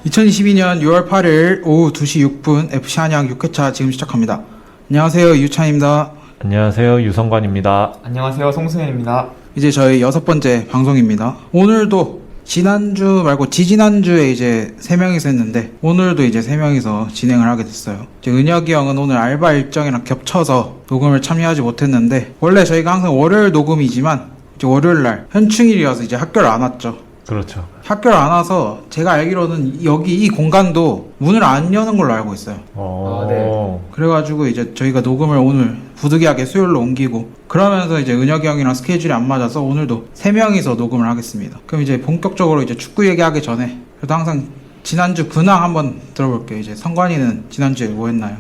2022년 6월 8일 오후 2시 6분 FC 한양 6회차 지금 시작합니다. 안녕하세요, 유찬입니다. 안녕하세요, 유성관입니다. 안녕하세요, 송승현입니다. 이제 저희 6번째 방송입니다. 오늘도 지난주 말고 지지난주에 이제 3명이서 했는데 오늘도 이제 3명이서 진행을 하게 됐어요. 이제 은혁이 형은 오늘 알바 일정이랑 겹쳐서 녹음을 참여하지 못했는데 원래 저희가 항상 월요일 녹음이지만 이제 월요일날 현충일이어서 이제 학교를 안 왔죠. 그렇죠. 학교를 안 와서 제가 알기로는 여기 이 공간도 문을 안 여는 걸로 알고 있어요. 네. 그래가지고 이제 저희가 녹음을 오늘 부득이하게 수요일로 옮기고 그러면서 이제 은혁이 형이랑 스케줄이 안 맞아서 오늘도 3명이서 녹음을 하겠습니다. 그럼 이제 본격적으로 이제 축구 얘기하기 전에 그래도 항상 지난주 근황 한번 들어볼게요. 이제 성관이는 지난주에 뭐 했나요?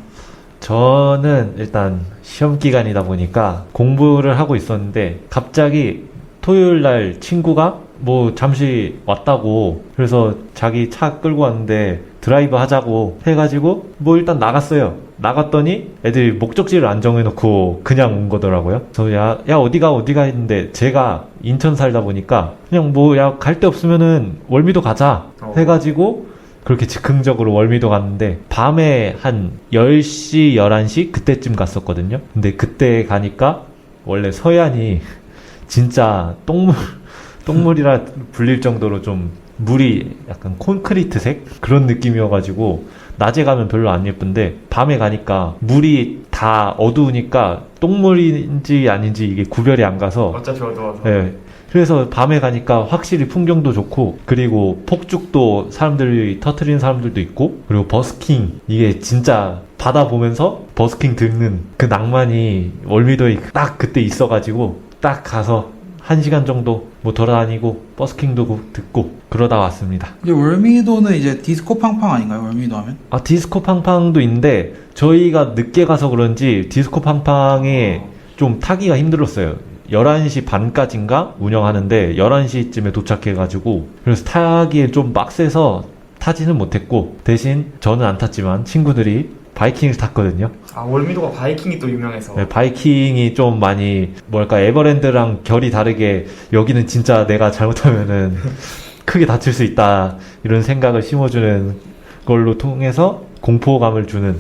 저는 일단 시험 기간이다 보니까 공부를 하고 있었는데 갑자기 토요일 날 친구가 뭐 잠시 왔다고 그래서 자기 차 끌고 왔는데 드라이브 하자고 해가지고 뭐 일단 나갔어요. 나갔더니 애들이 목적지를 안 정해놓고 그냥 온 거더라고요. 그래서 야 어디가 했는데 제가 인천 살다 보니까 그냥 뭐 야 갈 데 없으면은 월미도 가자 해가지고 그렇게 즉흥적으로 월미도 갔는데 밤에 한 10시 11시 그때쯤 갔었거든요. 근데 그때 가니까 원래 서해안이 진짜 똥물이라 불릴 정도로 좀 물이 약간 콘크리트색 그런 느낌이어가지고 낮에 가면 별로 안 예쁜데 밤에 가니까 물이 다 어두우니까 똥물인지 아닌지 이게 구별이 안 가서 어차피 어두워서. 네. 그래서 밤에 가니까 확실히 풍경도 좋고 그리고 폭죽도 사람들이 터트리는 사람들도 있고 그리고 버스킹 이게 진짜 바다 보면서 버스킹 듣는 그 낭만이 월미도에 딱 그때 있어가지고 딱 가서 1시간 정도 뭐 돌아다니고 버스킹도 듣고 그러다 왔습니다. 이제 월미도는 이제 디스코 팡팡 아닌가요? 월미도 하면? 아 디스코 팡팡도 있는데 저희가 늦게 가서 그런지 디스코 팡팡에 좀 타기가 힘들었어요. 11시 반까지인가 운영하는데 11시쯤에 도착해가지고 그래서 타기에 좀 빡세서 타지는 못했고 대신 저는 안 탔지만 친구들이 바이킹을 탔거든요. 아, 월미도가 바이킹이 또 유명해서. 네, 바이킹이 좀 많이 뭐랄까 에버랜드랑 결이 다르게 여기는 진짜 내가 잘못하면은 크게 다칠 수 있다 이런 생각을 심어주는 걸로 통해서 공포감을 주는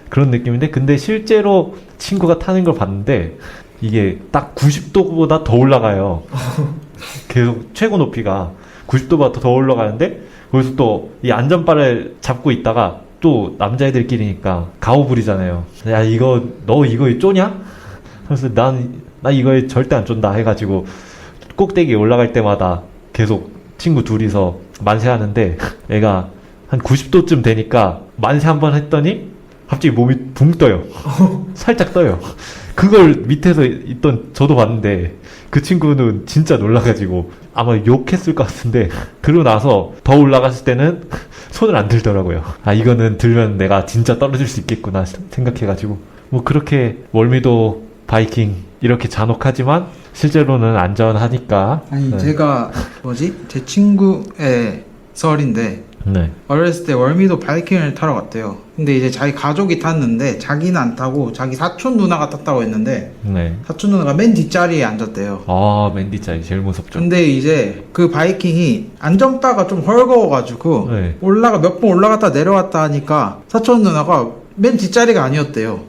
그런 느낌인데 근데 실제로 친구가 타는 걸 봤는데 이게 딱 90도보다 더 올라가요. 계속 최고 높이가 90도보다 더 올라가는데 거기서 또 이 안전바를 잡고 있다가 또 남자애들끼리니까 가오 부리잖아요. 야 너 이거에 쪼냐? 그래서 나 이거에 절대 안 쫀다 해가지고 꼭대기에 올라갈 때마다 계속 친구 둘이서 만세하는데 애가 한 90도쯤 되니까 만세 한번 했더니 갑자기 몸이 붕 떠요. 살짝 떠요. 그걸 밑에서 있던 저도 봤는데 그 친구는 진짜 놀라가지고 아마 욕했을 것 같은데 그러고 나서 더 올라갔을 때는 손을 안 들더라고요. 아 이거는 들면 내가 진짜 떨어질 수 있겠구나 생각해가지고 뭐 그렇게 월미도 바이킹 이렇게 잔혹하지만 실제로는 안전하니까. 아니 네. 제가 제 친구의 썰인데 네. 어렸을 때 월미도 바이킹을 타러 갔대요. 근데 이제 자기 가족이 탔는데 자기는 안 타고 자기 사촌 누나가 탔다고 했는데 네. 사촌 누나가 맨 뒷자리에 앉았대요. 아 맨 뒷자리 제일 무섭죠. 근데 이제 그 바이킹이 안전바가 좀 헐거워가지고 네. 몇 번 올라갔다 내려왔다 하니까 사촌 누나가 맨 뒷자리가 아니었대요.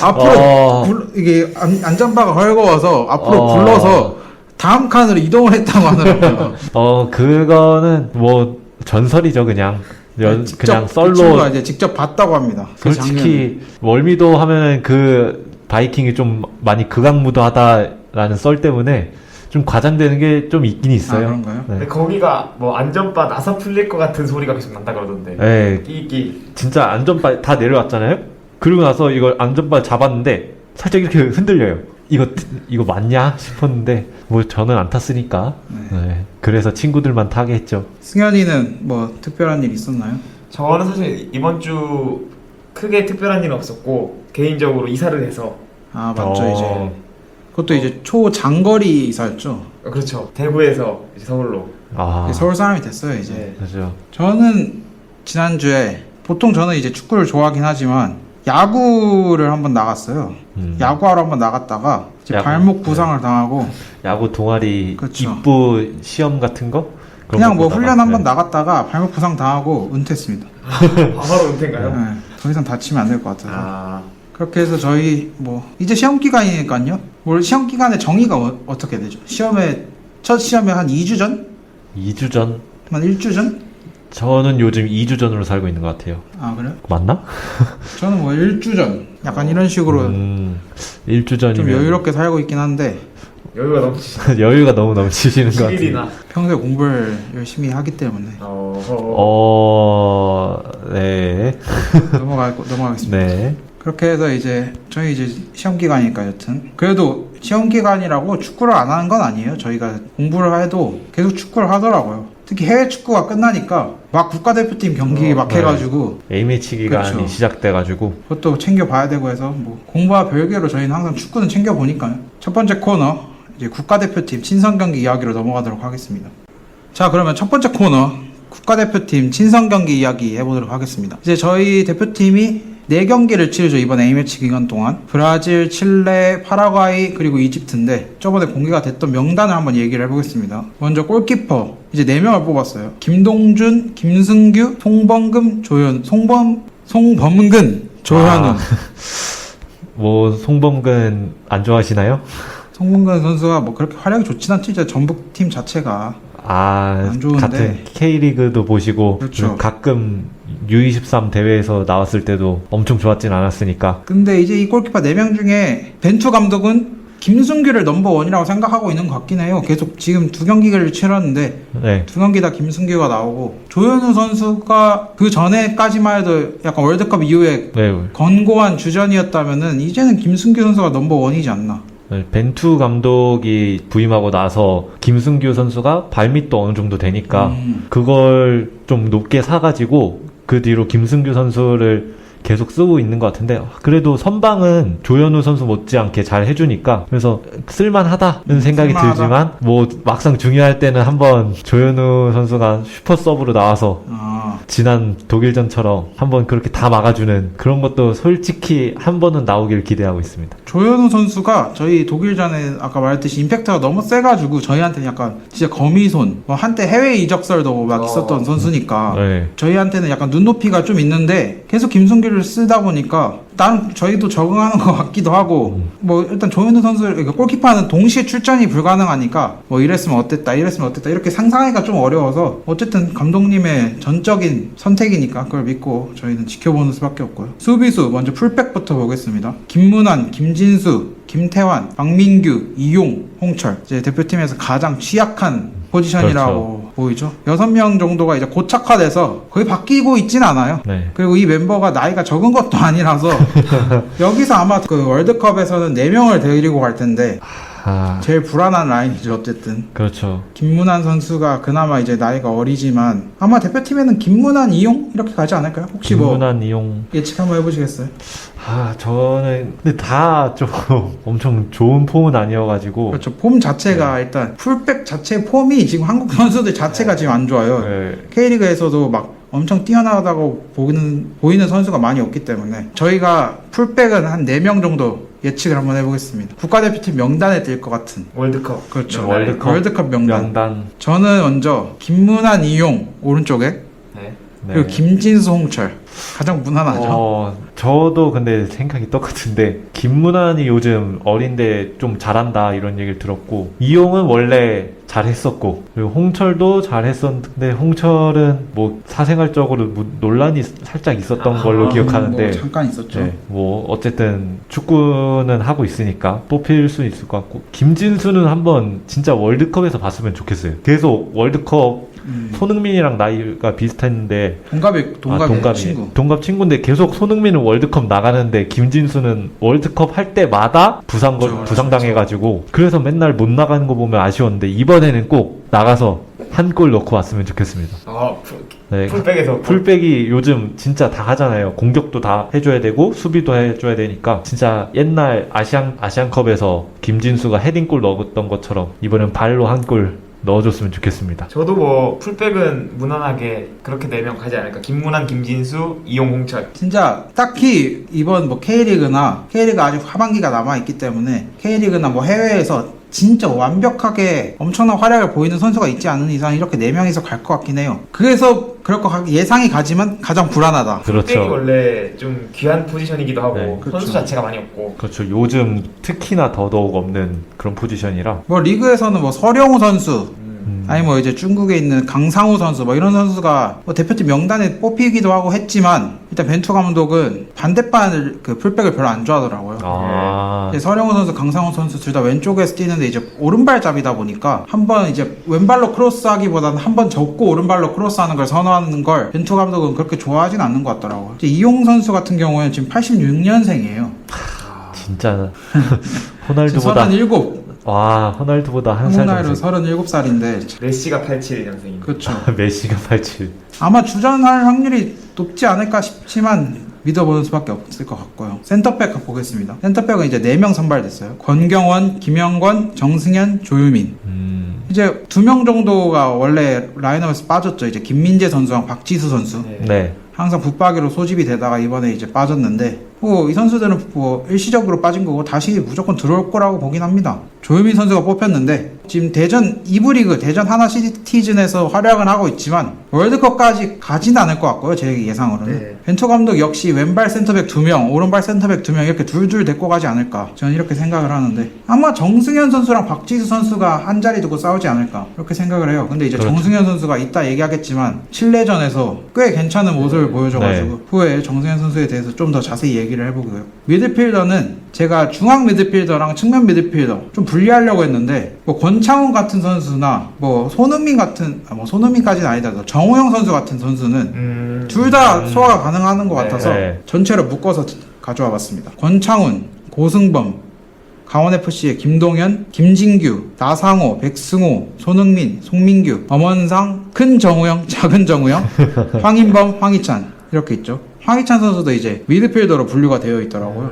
앞으로 이게 안전바가 헐거워서 앞으로 굴러서 다음 칸으로 이동을 했다고 하더라고요. 그거는 뭐 전설이죠 그냥. 그냥 썰로. 그 친구가 이제 직접 봤다고 합니다. 그 솔직히 월미도 하면은 그 바이킹이 좀 많이 극악무도하다라는 썰 때문에 좀 과장되는 게 좀 있긴 있어요. 그런가요? 네. 근데 거기가 뭐 안전바 나사 풀릴 것 같은 소리가 계속 난다 그러던데. 네. 끼끼. 진짜 안전바 다 내려왔잖아요. 그러고 나서 이걸 안전바 잡았는데 살짝 이렇게 흔들려요. 이거 맞냐 싶었는데 뭐 저는 안 탔으니까. 네. 그래서 친구들만 타게 했죠. 승현이는 뭐 특별한 일 있었나요? 저는 사실 이번 주 크게 특별한 일은 없었고 개인적으로 이사를 해서. 아 맞죠. 이제 그것도 이제 초장거리 이사였죠. 그렇죠. 대구에서 이제 서울로. 서울 사람이 됐어요 이제. 네. 그렇죠. 저는 지난주에 보통 저는 이제 축구를 좋아하긴 하지만 야구를 한번 나갔어요. 야구하러 한번 나갔다가 이제 발목 부상을 당하고 야구 동아리 그쵸. 입부 시험 같은 거 그냥 뭐 것보다가. 훈련 한번 네. 나갔다가 발목 부상 당하고 은퇴했습니다. 바로 은퇴인가요? 네, 더 이상 다치면 안 될 것 같아서. 아, 그렇게 해서 저희 뭐 이제 시험 기간이니까요. 올 시험 기간의 정의가 어떻게 되죠? 첫 시험에 한 2주 전? 2주 전? 한 1주 전? 저는 요즘 2주 전으로 살고 있는 것 같아요. 아 그래요? 맞나? 저는 뭐 1주 전. 약간 이런 식으로 1주 전이면 좀 여유롭게 살고 있긴 한데 여유가 넘치시네. 여유가 너무 넘치시는 것 같아요. 7일이나. 평소에 공부를 열심히 하기 때문에 네. 넘어가겠습니다. 네. 그렇게 해서 이제 저희 이제 시험 기간이니까 여튼 그래도 시험 기간이라고 축구를 안 하는 건 아니에요. 저희가 공부를 해도 계속 축구를 하더라고요. 특히 해외 축구가 끝나니까 막 국가대표팀 경기 막 네. 해가지고 A매치 기간이 그쵸. 시작돼가지고 그것도 챙겨봐야 되고 해서 뭐 공부와 별개로 저희는 항상 축구는 챙겨보니까요. 첫 번째 코너 이제 국가대표팀 친선 경기 이야기로 넘어가도록 하겠습니다. 자 그러면 첫 번째 코너 국가대표팀 친선 경기 이야기 해보도록 하겠습니다. 이제 저희 대표팀이 4경기를 치르죠. 이번 A매치 기간 동안 브라질, 칠레, 파라과이 그리고 이집트인데 저번에 공개가 됐던 명단을 한번 얘기를 해보겠습니다. 먼저 골키퍼 이제 4명을 뽑았어요. 김동준, 김승규, 송범근, 조현우. 뭐 송범근 안 좋아하시나요? 송범근 선수가 뭐 그렇게 활약이 좋진 않지. 이제 전북팀 자체가 안 좋은데. 같은 K리그도 보시고 그렇죠. 그리고 가끔 U23 대회에서 나왔을 때도 엄청 좋았진 않았으니까. 근데 이제 이 골키퍼 4명 중에 벤투 감독은 김승규를 넘버원이라고 생각하고 있는 것 같긴 해요. 계속 지금 2경기를 치렀는데 네. 2경기 다 김승규가 나오고 조현우 선수가 그 전에까지만 해도 약간 월드컵 이후에 네. 건고한 주전이었다면은 이제는 김승규 선수가 넘버원이지 않나. 네, 벤투 감독이 부임하고 나서 김승규 선수가 발밑도 어느 정도 되니까 그걸 좀 높게 사가지고 그 뒤로 김승규 선수를 계속 쓰고 있는 것 같은데 그래도 선방은 조현우 선수 못지않게 잘 해주니까 그래서 쓸만하다는 생각이 쓸만하다. 들지만 뭐 막상 중요할 때는 한번 조현우 선수가 슈퍼 서브로 나와서 지난 독일전처럼 한번 그렇게 다 막아주는 그런 것도 솔직히 한 번은 나오길 기대하고 있습니다. 조현우 선수가 저희 독일전에 아까 말했듯이 임팩트가 너무 세가지고 저희한테는 약간 진짜 거미손 뭐 한때 해외 이적설도 막 있었던 선수니까 네. 저희한테는 약간 눈높이가 좀 있는데 계속 김승규를 쓰다 보니까 나름 저희도 적응하는 것 같기도 하고 뭐 일단 조현우 선수 그러니까 골키퍼는 동시에 출전이 불가능하니까 뭐 이랬으면 어땠다 이렇게 상상하기가 좀 어려워서 어쨌든 감독님의 전적인 선택이니까 그걸 믿고 저희는 지켜보는 수밖에 없고요. 수비수 먼저 풀백부터 보겠습니다. 김문환, 김진수, 김태환, 박민규, 이용, 홍철 이제 대표팀에서 가장 취약한 포지션이라고 보이죠. 6명 정도가 이제 고착화돼서 거의 바뀌고 있진 않아요. 네. 그리고 이 멤버가 나이가 적은 것도 아니라서 여기서 아마 그 월드컵에서는 4명을 데리고 갈 텐데 제일 불안한 라인이죠. 어쨌든 그렇죠. 김문환 선수가 그나마 이제 나이가 어리지만 아마 대표팀에는 김문환, 이용 이렇게 가지 않을까요? 혹시 김문환, 이용 예측 한번 해보시겠어요? 저는 근데 다 좀 엄청 좋은 폼은 아니어가지고 그렇죠. 폼 자체가 일단 풀백 자체 폼이 지금 한국 선수들 자체가 지금 안 좋아요. 네. K리그에서도 막 엄청 뛰어나다고 보이는 선수가 많이 없기 때문에 저희가 풀백은 한 4명 정도 예측을 한번 해보겠습니다. 국가대표팀 명단에 들 것 같은 월드컵. 그렇죠. 월드컵 명단. 저는 먼저 김문환, 이용 오른쪽에 네. 그리고 김진수, 홍철 가장 무난하죠. 저도 근데 생각이 똑같은데 김문환이 요즘 어린데 좀 잘한다 이런 얘기를 들었고 이용은 원래 잘했었고 그리고 홍철도 잘했었는데 홍철은 뭐 사생활적으로 논란이 살짝 있었던 걸로 기억하는데 뭐 잠깐 있었죠. 네, 뭐 어쨌든 축구는 하고 있으니까 뽑힐 수 있을 것 같고 김진수는 한번 진짜 월드컵에서 봤으면 좋겠어요. 계속 월드컵 손흥민이랑 나이가 비슷했는데 동갑이 친구. 동갑 친구인데 계속 손흥민은 월드컵 나가는데 김진수는 월드컵 할 때마다 부상당해가지고 그래서 맨날 못 나가는 거 보면 아쉬웠는데 이번에는 꼭 나가서 한 골 넣고 왔으면 좋겠습니다. 네. 풀백에서 풀백이 요즘 진짜 다 하잖아요. 공격도 다 해줘야 되고 수비도 해줘야 되니까 진짜 옛날 아시안컵에서 김진수가 헤딩골 넣었던 것처럼 이번엔 발로 한 골 넣어줬으면 좋겠습니다. 저도 뭐 풀백은 무난하게 그렇게 4명 가지 않을까. 김문환, 김진수, 이용, 홍철. 진짜 딱히 이번 뭐 K리그가 아직 하반기가 남아있기 때문에 K리그나 뭐 해외에서 진짜 완벽하게 엄청난 활약을 보이는 선수가 있지 않은 이상 이렇게 4명이서 갈 것 같긴 해요. 그래서 그럴 것 예상이 가지만 가장 불안하다. 백이 그렇죠. 원래 좀 귀한 포지션이기도 하고 네, 그렇죠. 선수 자체가 많이 없고 그렇죠. 요즘 특히나 더더욱 없는 그런 포지션이라. 뭐 리그에서는 뭐 서령우 선수 아니 뭐 이제 중국에 있는 강상우 선수 뭐 이런 선수가 뭐 대표팀 명단에 뽑히기도 하고 했지만 일단 벤투 감독은 반대반 그 풀백을 별로 안 좋아하더라고요. 아, 이제 서령우 선수, 강상우 선수 둘 다 왼쪽에서 뛰는데 이제 오른발잡이다 보니까 한번 이제 왼발로 크로스하기보다는 한번 접고 오른발로 크로스하는 걸 선호하는 걸 벤투 감독은 그렇게 좋아하진 않는 것 같더라고요. 이제 이용 선수 같은 경우는 지금 86년생이에요. 진짜 호날두보다 37. 와, 호날두보다 한 살 한국 나이로 정도. 37살인데 메시가 87년생입니다. 그렇죠. 메시가 87. 아마 주전할 확률이 높지 않을까 싶지만 믿어보는 수밖에 없을 것 같고요. 센터백 보겠습니다. 센터백은 이제 4명 선발됐어요. 권경원, 김영권, 정승현, 조유민. 이제 2명 정도가 원래 라인업에서 빠졌죠. 이제 김민재 선수랑 박지수 선수. 네. 네. 항상 붙박이로 소집이 되다가 이번에 이제 빠졌는데 뭐 이 선수들은 뭐 일시적으로 빠진 거고 다시 무조건 들어올 거라고 보긴 합니다. 조유민 선수가 뽑혔는데 지금 대전 2부 리그 대전 하나 시티즌에서 활약은 하고 있지만 월드컵까지 가진 않을 것 같고요. 제 예상으로는. 네. 벤투 감독 역시 왼발 센터백 2명, 오른발 센터백 2명 이렇게 둘둘 데리고 가지 않을까 저는 이렇게 생각을 하는데 아마 정승현 선수랑 박지수 선수가 한 자리 두고 싸우지 않을까 이렇게 생각을 해요. 근데 이제 그렇죠. 정승현 선수가 이따 얘기하겠지만 칠레전에서 꽤 괜찮은 모습을 보여줘가지고 네. 후에 정승현 선수에 대해서 좀 더 자세히 얘기를 해보고요. 미드필더는 제가 중앙 미드필더랑 측면 미드필더 좀 분리하려고 했는데 뭐 권창훈 같은 선수나 뭐 손흥민 같은 뭐 손흥민까지는 아니더라도 정우영 선수 같은 선수는 둘 다 소화가 가능한 것 네. 같아서 네. 전체로 묶어서 가져와 봤습니다. 권창훈, 고승범, 강원FC의 김동현, 김진규, 나상호, 백승호, 손흥민, 송민규, 엄원상, 큰 정우영, 작은 정우영, 황인범, 황희찬 이렇게 있죠. 황희찬 선수도 이제 미드필더로 분류가 되어 있더라고요.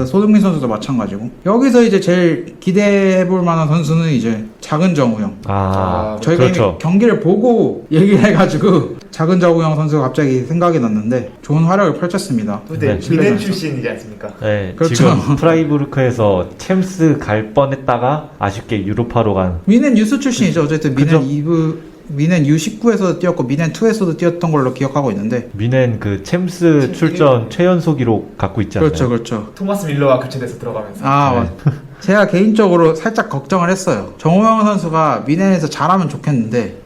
손흥민 선수도 마찬가지고 여기서 이제 제일 기대해볼 만한 선수는 이제 작은 정우영. 아, 저희가 그렇죠. 이미 경기를 보고 얘기를 해가지고 작은 정우영 선수가 갑자기 생각이 났는데 좋은 활약을 펼쳤습니다. 근데 네. 미넨 출신이지 않습니까? 네, 그렇죠. 지금 프라이부르크에서 챔스 갈 뻔했다가 아쉽게 유로파로 간. 미넨 유스 출신이죠. 어쨌든 그죠? 미넨 U19에서도 뛰었고 미넨 2에서도 뛰었던 걸로 기억하고 있는데 미넨 그 챔스 출전 최연소 기록 갖고 있지 않나요? 그렇죠, 그렇죠. 토마스 밀러가 교체돼서 들어가면서 아, 네. 제가 개인적으로 살짝 걱정을 했어요. 정우영 선수가 미넨에서 잘하면 좋겠는데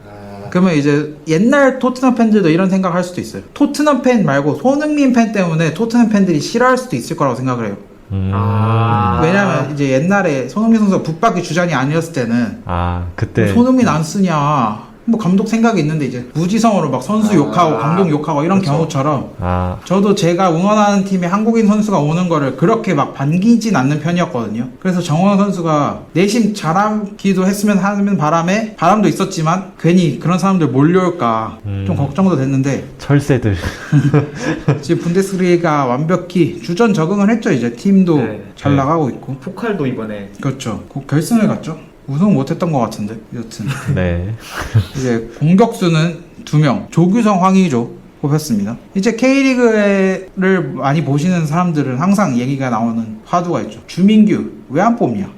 그러면 이제 옛날 토트넘 팬들도 이런 생각할 수도 있어요. 토트넘 팬 말고 손흥민 팬 때문에 토트넘 팬들이 싫어할 수도 있을 거라고 생각을 해요. 왜냐면 이제 옛날에 손흥민 선수가 붙박이 주전이 아니었을 때는 그때 손흥민 안 쓰냐 뭐 감독 생각이 있는데 이제 무지성으로 막 선수 욕하고 감독 욕하고 이런 그렇죠. 경우처럼 저도 제가 응원하는 팀에 한국인 선수가 오는 거를 그렇게 막 반기진 않는 편이었거든요. 그래서 정원 선수가 내심 잘하기도 했으면 하는 바람에 바람도 있었지만 괜히 그런 사람들 몰려올까 좀 걱정도 됐는데 철새들. 지금 분데스리가 완벽히 주전 적응을 했죠. 이제 팀도 네. 잘 나가고 있고 포칼도 이번에 그렇죠. 곧 결승을 갔죠. 우승 못했던 것 같은데 여튼 네. 이제 공격수는 2명 조규성, 황의조 뽑혔습니다. 이제 K리그를 많이 보시는 사람들은 항상 얘기가 나오는 화두가 있죠. 주민규 왜 안 뽑냐.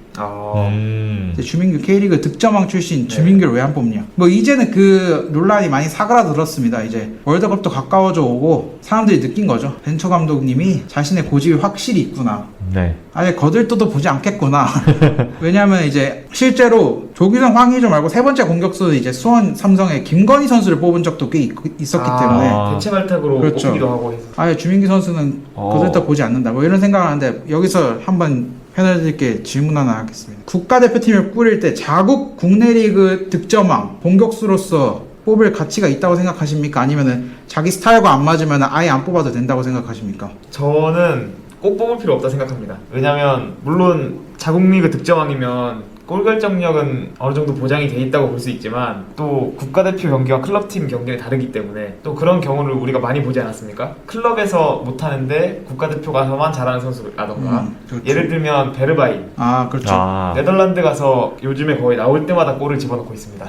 이제 주민규 K리그 득점왕 출신 주민규를 왜 안 뽑냐. 뭐 이제는 그 논란이 많이 사그라들었습니다. 이제 월드컵도 가까워져 오고 사람들이 느낀 거죠. 벤투 감독님이 자신의 고집이 확실히 있구나. 네. 아예 거들떠도 보지 않겠구나. 왜냐하면 이제 실제로 조규성, 황의조 말고 세 번째 공격수는 이제 수원 삼성의 김건희 선수를 뽑은 적도 꽤 있었기 때문에 대체 발탁으로 그렇죠. 뽑기도 하고 해서 아예 주민규 선수는 거들떠 보지 않는다. 뭐 이런 생각을 하는데 여기서 한번 패널들께 질문 하나 하겠습니다. 국가대표팀을 꾸릴 때 자국 국내 리그 득점왕 공격수로서 뽑을 가치가 있다고 생각하십니까? 아니면은 자기 스타일과 안 맞으면 아예 안 뽑아도 된다고 생각하십니까? 저는 꼭 뽑을 필요 없다 생각합니다. 왜냐면 물론 자국 리그 득점왕이면 골 결정력은 어느 정도 보장이 돼 있다고 볼 수 있지만 또 국가대표 경기와 클럽팀 경기는 다르기 때문에 또 그런 경우를 우리가 많이 보지 않았습니까? 클럽에서 못하는데 국가대표 가서만 잘하는 선수라던가 그렇죠. 예를 들면 베르바인 아 그렇죠. 네덜란드 가서 요즘에 거의 나올 때마다 골을 집어넣고 있습니다.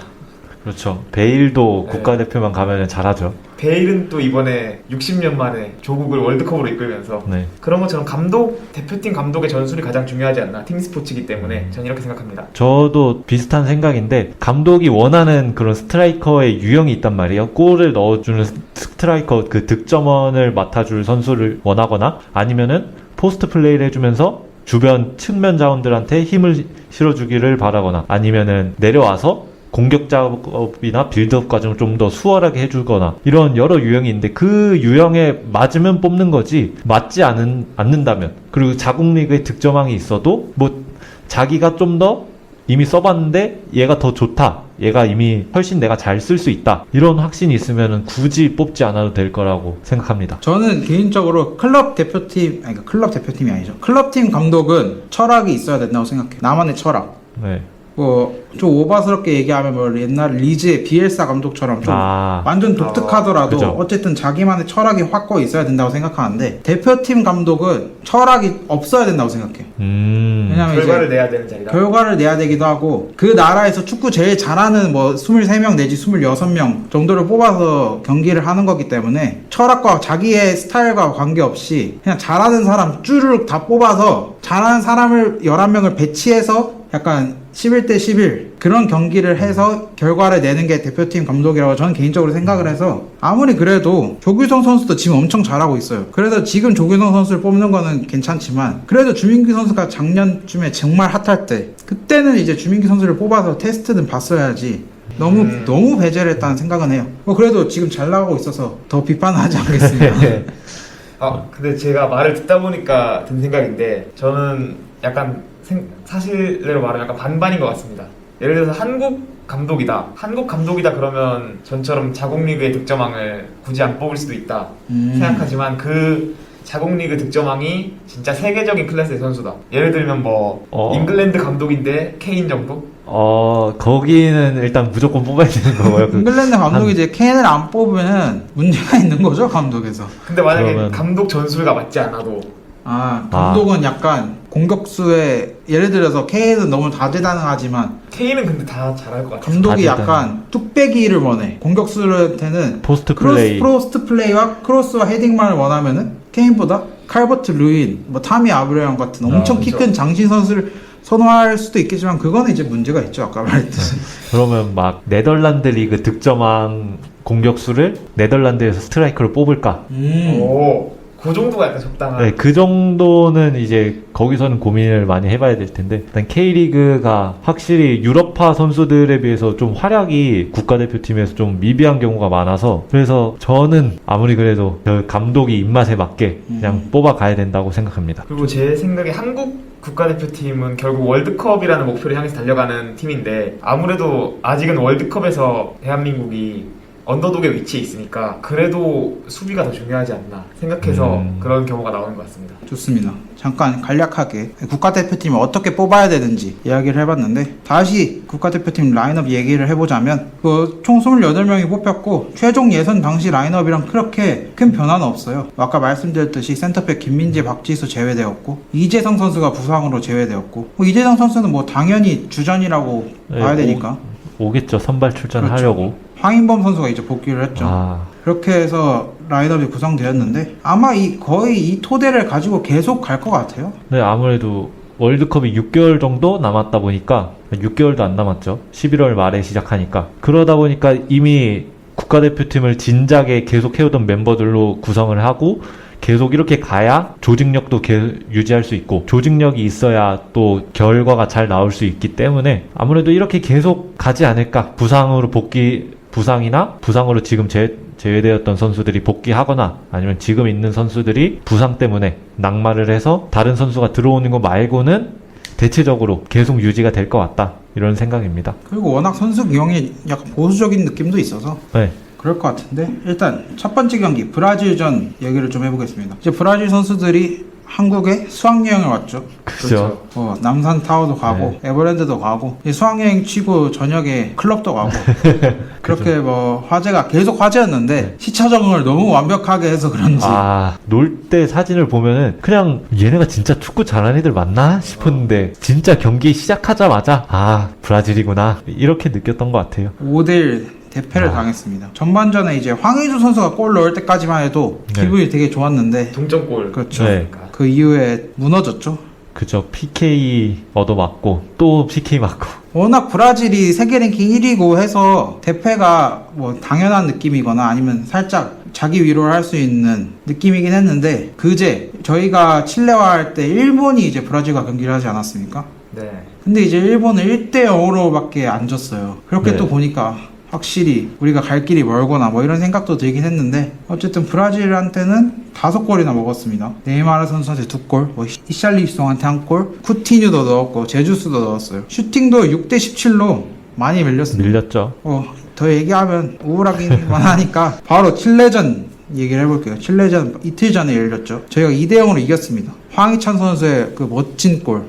그렇죠. 베일도 국가대표만 가면 잘하죠. 베일은 또 이번에 60년 만에 조국을 월드컵으로 이끌면서 네. 그런 것처럼 감독, 대표팀 감독의 전술이 가장 중요하지 않나. 팀 스포츠이기 때문에 전 이렇게 생각합니다. 저도 비슷한 생각인데 감독이 원하는 그런 스트라이커의 유형이 있단 말이에요. 골을 넣어주는 스트라이커 그 득점원을 맡아줄 선수를 원하거나 아니면은 포스트 플레이를 해주면서 주변 측면 자원들한테 힘을 실어주기를 바라거나 아니면은 내려와서 공격 작업이나 빌드업 과정을 좀 더 수월하게 해주거나 이런 여러 유형이 있는데 그 유형에 맞으면 뽑는 거지 맞지 않는다면 그리고 자국 리그에 득점왕이 있어도 뭐 자기가 좀 더 이미 써봤는데 얘가 더 좋다 얘가 이미 훨씬 내가 잘 쓸 수 있다 이런 확신이 있으면 굳이 뽑지 않아도 될 거라고 생각합니다. 저는 개인적으로 클럽 대표팀이 아니죠. 클럽팀 감독은 철학이 있어야 된다고 생각해요. 나만의 철학. 네. 좀 오바스럽게 얘기하면 뭐 옛날 리즈의 비엘사 감독처럼 좀 완전 독특하더라도 그죠. 어쨌든 자기만의 철학이 확고히 있어야 된다고 생각하는데 대표팀 감독은 철학이 없어야 된다고 생각해요. 왜냐면 결과를 이제 내야 되는 자리다. 결과를 내야 되기도 하고 그 나라에서 축구 제일 잘하는 뭐 23명 내지 26명 정도를 뽑아서 경기를 하는 거기 때문에 철학과 자기의 스타일과 관계없이 그냥 잘하는 사람 쭈르륵 다 뽑아서 잘하는 사람을 11명을 배치해서 약간 11대 11 그런 경기를 해서 결과를 내는 게 대표팀 감독이라고 저는 개인적으로 생각을 해서 아무리 그래도 조규성 선수도 지금 엄청 잘하고 있어요. 그래서 지금 조규성 선수를 뽑는 거는 괜찮지만 그래도 주민기 선수가 작년쯤에 정말 핫할 때 그때는 이제 주민기 선수를 뽑아서 테스트는 봤어야지 너무 배제를 했다는 생각은 해요. 그래도 지금 잘 나가고 있어서 더 비판하지 않겠습니다. 근데 제가 말을 듣다 보니까 든 생각인데 저는 약간 사실대로 말하면 약간 반반인 것 같습니다. 예를 들어서 한국 감독이다 그러면 전처럼 자국 리그의 득점왕을 굳이 안 뽑을 수도 있다 생각하지만 그 자국 리그 득점왕이 진짜 세계적인 클래스의 선수다. 예를 들면 뭐 잉글랜드 감독인데 케인 정도? 거기는 일단 무조건 뽑아야 되는 거고요. 잉글랜드 감독이 이제 케인을 안 뽑으면 문제가 있는 거죠, 감독에서. 근데 만약에 그러면... 감독 전술과 맞지 않아도 감독은 약간 공격수에 예를 들어서 케인은 너무 다재다능하지만 케인은 근데 다 잘할 것 같아요. 감독이 약간 뚝배기를 원해. 공격수한테는 포스트 플레이와 크로스와 헤딩만을 원하면은 케인보다 칼버트 루인, 뭐 타미 아브레함 같은 엄청 키 큰 장신 선수를 선호할 수도 있겠지만 그거는 이제 문제가 있죠. 아까 말했듯이. 그러면 막 네덜란드 리그 득점왕 공격수를 네덜란드에서 스트라이커를 뽑을까? 그 정도가 약간 적당한. 네, 그 정도는 이제 거기서는 고민을 많이 해봐야 될 텐데 일단 K리그가 확실히 유럽파 선수들에 비해서 좀 활약이 국가대표팀에서 좀 미비한 경우가 많아서 그래서 저는 아무리 그래도 그 감독이 입맛에 맞게 그냥 뽑아가야 된다고 생각합니다. 그리고 제 생각에 한국 국가대표팀은 결국 월드컵이라는 목표를 향해서 달려가는 팀인데 아무래도 아직은 월드컵에서 대한민국이 언더독의 위치에 있으니까 그래도 수비가 더 중요하지 않나 생각해서 그런 경우가 나오는 것 같습니다. 좋습니다. 잠깐 간략하게 국가대표팀을 어떻게 뽑아야 되는지 이야기를 해봤는데 다시 국가대표팀 라인업 얘기를 해보자면 총 28명이 뽑혔고 최종 예선 당시 라인업이랑 그렇게 큰 변화는 없어요. 아까 말씀드렸듯이 센터백 김민재, 박지수 제외되었고 이재성 선수가 부상으로 제외되었고 이재성 선수는 뭐 당연히 주전이라고 봐야 되니까 오겠죠. 선발 출전하려고. 황인범 선수가 이제 복귀를 했죠. 그렇게 해서 라인업이 구성되었는데 아마 거의 이 토대를 가지고 계속 갈 것 같아요. 네, 아무래도 월드컵이 6개월 정도 남았다 보니까 6개월도 안 남았죠. 11월 말에 시작하니까 그러다 보니까 이미 국가대표팀을 진작에 계속 해오던 멤버들로 구성을 하고 계속 이렇게 가야 조직력도 유지할 수 있고 조직력이 있어야 또 결과가 잘 나올 수 있기 때문에 아무래도 이렇게 계속 가지 않을까. 부상이나 부상으로 지금 제외되었던 선수들이 복귀하거나 아니면 지금 있는 선수들이 부상 때문에 낙마를 해서 다른 선수가 들어오는 거 말고는 대체적으로 계속 유지가 될 것 같다. 이런 생각입니다. 그리고 워낙 선수 기용이 약간 보수적인 느낌도 있어서 그럴 것 같은데 일단 첫 번째 경기 브라질전 얘기를 좀 해보겠습니다. 이제 브라질 선수들이 한국에 수학여행을 왔죠. 그죠. 남산 타워도 가고 에버랜드도 가고 수학여행 치고 저녁에 클럽도 가고 그렇게 뭐 화제가 계속 화제였는데 시차 적응을 너무 완벽하게 해서 그런지 놀 때 사진을 보면은 그냥 얘네가 진짜 축구 잘하는 애들 맞나 싶었는데 진짜 경기 시작하자마자 브라질이구나 이렇게 느꼈던 것 같아요. 5대1 대패를 당했습니다. 전반전에 이제 황의조 선수가 골 넣을 때까지만 해도 기분이 되게 좋았는데 동점골. 그렇죠. 네. 그 이후에 무너졌죠. 그죠. PK 얻어맞고 또 PK 맞고. 워낙 브라질이 세계 랭킹 1위고 해서 대패가 뭐 당연한 느낌이거나 아니면 살짝 자기 위로를 할 수 있는 느낌이긴 했는데 그제 저희가 칠레와 할 때 일본이 이제 브라질과 경기를 하지 않았습니까? 네. 근데 이제 일본을 1대 0으로밖에 안 졌어요. 그렇게 네. 또 보니까 확실히 우리가 갈 길이 멀거나 뭐 이런 생각도 들긴 했는데 어쨌든 브라질한테는 5골이나 먹었습니다. 네이마르 선수한테 2골, 뭐 히샬리송한테 1골, 쿠티뉴도 넣었고 제주스도 넣었어요. 슈팅도 6대 17로 많이 밀렸습니다. 밀렸죠. 더 얘기하면 우울하기만 하니까 바로 칠레전 얘기를 해볼게요. 칠레전 이틀 전에 열렸죠. 저희가 2대 0으로 이겼습니다. 황희찬 선수의 그 멋진 골.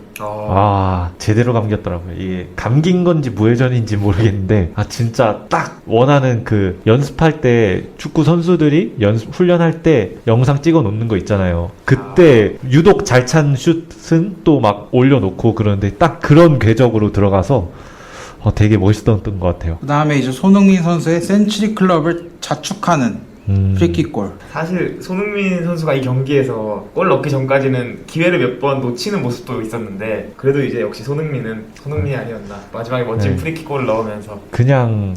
제대로 감겼더라고요. 이게 감긴 건지 무회전인지 모르겠는데 진짜 딱 원하는 그 연습할 때 축구 선수들이 훈련할 때 영상 찍어 놓는 거 있잖아요. 그때 유독 잘 찬 슛은 또 막 올려놓고 그러는데 딱 그런 궤적으로 들어가서 되게 멋있었던 것 같아요. 그 다음에 이제 손흥민 선수의 센츄리 클럽을 자축하는 프리킥골. 사실 손흥민 선수가 이 경기에서 골 넣기 전까지는 기회를 몇 번 놓치는 모습도 있었는데 그래도 이제 역시 손흥민이 아니었나. 마지막에 멋진 프리킥골을 넣으면서 그냥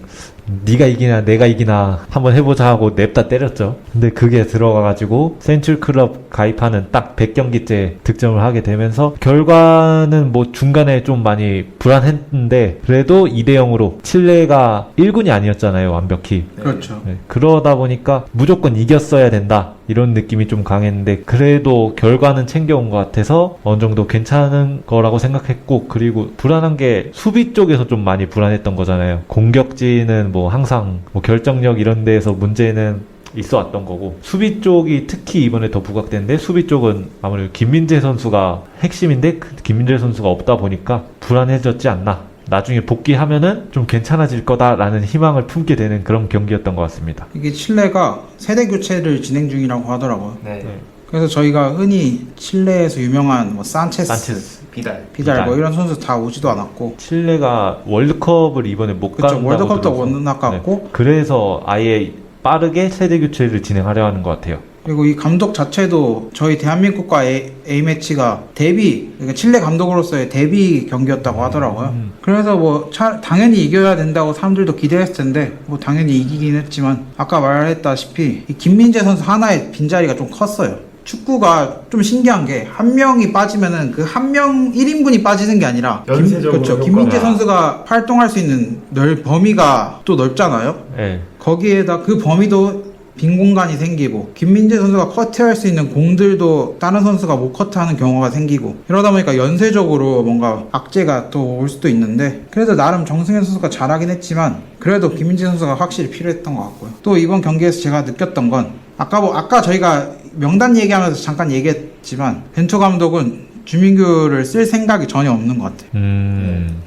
네가 이기나 내가 이기나 한번 해보자 하고 냅다 때렸죠. 근데 그게 들어가가지고 센츄리 클럽 가입하는 딱 100경기째 득점을 하게 되면서 결과는 뭐 중간에 좀 많이 불안했는데 그래도 2대 0으로 칠레가 1군이 아니었잖아요. 완벽히. 그렇죠. 그러다 보니까 무조건 이겼어야 된다 이런 느낌이 좀 강했는데 그래도 결과는 챙겨온 것 같아서 어느 정도 괜찮은 거라고 생각했고 그리고 불안한 게 수비 쪽에서 좀 많이 불안했던 거잖아요. 공격진은 뭐 항상 뭐 결정력 이런 데에서 문제는 있어 왔던 거고 수비 쪽이 특히 이번에 더 부각됐는데 수비 쪽은 아무래도 김민재 선수가 핵심인데 김민재 선수가 없다 보니까 불안해졌지 않나. 나중에 복귀하면은 좀 괜찮아질 거다라는 희망을 품게 되는 그런 경기였던 것 같습니다. 이게 칠레가 세대 교체를 진행 중이라고 하더라고요. 네. 그래서 저희가 흔히 칠레에서 유명한 뭐 산체스, 비달 뭐 이런 선수 다 오지도 않았고 칠레가 월드컵을 이번에 못 그렇죠. 간다고 월드컵도 들어서. 못 나갔고 그래서 아예 빠르게 세대 교체를 진행하려 하는 것 같아요. 그리고 이 감독 자체도 저희 대한민국과 A매치가 데뷔, 그러니까 칠레 감독으로서의 데뷔 경기였다고 하더라고요. 그래서 뭐 당연히 이겨야 된다고 사람들도 기대했을 텐데 뭐 당연히 이기긴 했지만 아까 말했다시피 이 김민재 선수 하나의 빈자리가 좀 컸어요. 축구가 좀 신기한 게 한 명이 빠지면은 그 한 명 1인분이 빠지는 게 아니라 연쇄적으로 그렇죠. 김민재 선수가 활동할 수 있는 범위가 또 넓잖아요. 네. 거기에다 그 범위도 빈 공간이 생기고 김민재 선수가 커트할 수 있는 공들도 다른 선수가 못 커트하는 경우가 생기고 이러다 보니까 연쇄적으로 뭔가 악재가 또 올 수도 있는데 그래도 나름 정승현 선수가 잘하긴 했지만 그래도 김민재 선수가 확실히 필요했던 것 같고요. 또 이번 경기에서 제가 느꼈던 건 아까 저희가 명단 얘기하면서 잠깐 얘기했지만 벤투 감독은 주민규를 쓸 생각이 전혀 없는 것 같아요.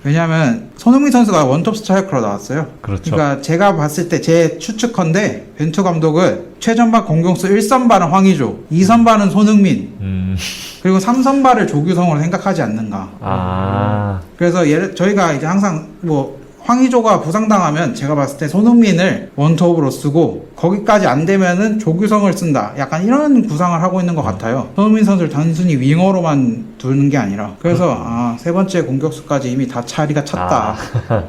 왜냐하면 손흥민 선수가 원톱 스트라이커로 나왔어요. 그렇죠. 그러니까 제가 봤을 때 제 추측컨대 벤투 감독은 최전방 공격수 1선발은 황의조, 2선발은 손흥민, 그리고 3선발을 조규성으로 생각하지 않는가. 그래서 저희가 이제 항상 뭐 황의조가 부상당하면 제가 봤을 때 손흥민을 원톱으로 쓰고 거기까지 안 되면은 조규성을 쓴다. 약간 이런 구상을 하고 있는 것 같아요. 손흥민 선수를 단순히 윙어로만 두는 게 아니라 그래서 세 번째 공격수까지 이미 다 자리가 찼다.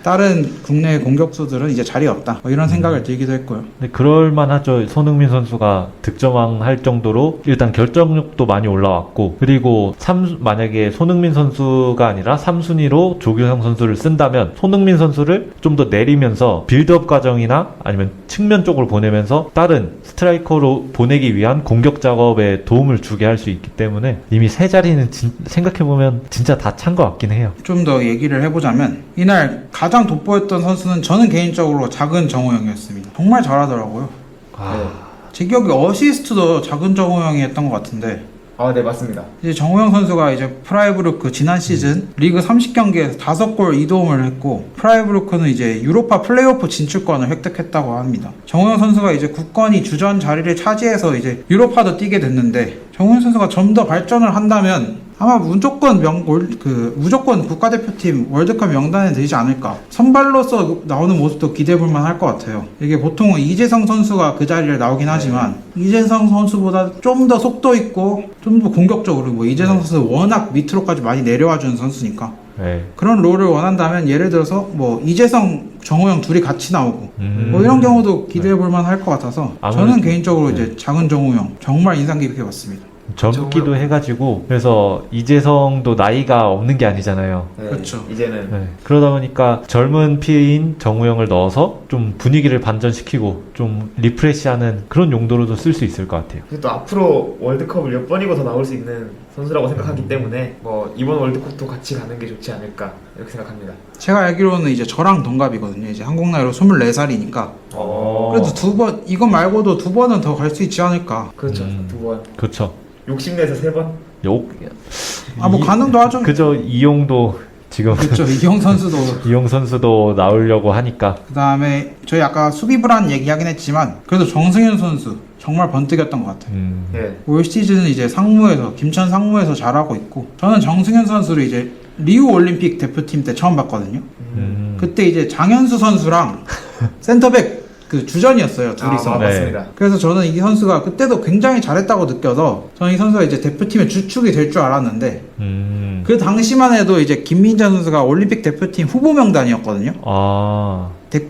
다른 국내 공격수들은 이제 자리 없다. 뭐 이런 생각을 들기도 했고요. 근데 그럴만하죠. 손흥민 선수가 득점왕 할 정도로 일단 결정력도 많이 올라왔고 그리고 만약에 손흥민 선수가 아니라 3순위로 조규성 선수를 쓴다면 손흥민 선수를 좀 더 내리면서 빌드업 과정이나 아니면 측면 쪽으로 보내면서 다른 스트라이커로 보내기 위한 공격 작업에 도움을 주게 할 수 있기 때문에 이미 세 자리는 생각해보면 진짜 다 찬 것 같긴 해요. 좀 더 얘기를 해보자면 이날 가장 돋보였던 선수는 저는 개인적으로 작은 정우영이었습니다. 정말 잘하더라고요. 제 기억에 어시스트도 작은 정우영이 했던 것 같은데 아, 네, 맞습니다. 이제 정우영 선수가 이제 프라이부르크 지난 시즌 리그 30경기에서 5골 2도움을 했고 프라이부르크는 이제 유로파 플레이오프 진출권을 획득했다고 합니다. 정우영 선수가 이제 굳건히 주전 자리를 차지해서 이제 유로파도 뛰게 됐는데 정우영 선수가 좀 더 발전을 한다면 아마 무조건 무조건 국가대표팀 월드컵 명단에 들지 않을까. 선발로서 나오는 모습도 기대해볼만 할 것 같아요. 이게 보통은 이재성 선수가 그 자리를 나오긴 하지만 이재성 선수보다 좀 더 속도 있고 좀 더 공격적으로 뭐 이재성 선수 워낙 밑으로까지 많이 내려와주는 선수니까 네. 그런 롤을 원한다면 예를 들어서 뭐 이재성, 정우영 둘이 같이 나오고 뭐 이런 경우도 기대해볼만 할 것 같아서 저는 개인적으로 이제 작은 정우영 정말 인상 깊게 봤습니다. 젊기도 해가지고 그래서 이재성도 나이가 없는 게 아니잖아요. 네, 그렇죠. 이제는 네. 그러다 보니까 젊은 피인 정우영을 넣어서 좀 분위기를 반전시키고 좀 리프레시하는 그런 용도로도 쓸 수 있을 것 같아요. 그리고 또 앞으로 월드컵을 몇 번이고 더 나올 수 있는 선수라고 생각하기 때문에 뭐 이번 월드컵도 같이 가는 게 좋지 않을까 이렇게 생각합니다. 제가 알기로는 이제 저랑 동갑이거든요. 이제 한국 나이로 24살이니까 그래도 두 번 이것 말고도 두 번은 더 갈 수 있지 않을까. 그렇죠. 두 번. 그렇죠. 욕심내서 세 번. 뭐 가능도 하죠. 그저 이용도 지금 그렇죠. 이형 선수도. 이용 선수도 나오려고 하니까. 그 다음에 저희 아까 수비 불안 얘기하긴 했지만 그래도 정승현 선수 정말 번뜩였던 것 같아요. 네. 올 시즌은 이제 상무에서 김천 상무에서 잘하고 있고 저는 정승현 선수를 이제 리우 올림픽 대표팀 때 처음 봤거든요. 그때 이제 장현수 선수랑 센터백 그 주전이었어요, 둘이서. 맞습니다. 그래서 저는 이 선수가 그때도 굉장히 잘했다고 느껴서 저는 이 선수가 이제 대표팀의 주축이 될 줄 알았는데 그 당시만 해도 이제 김민재 선수가 올림픽 대표팀 후보 명단이었거든요.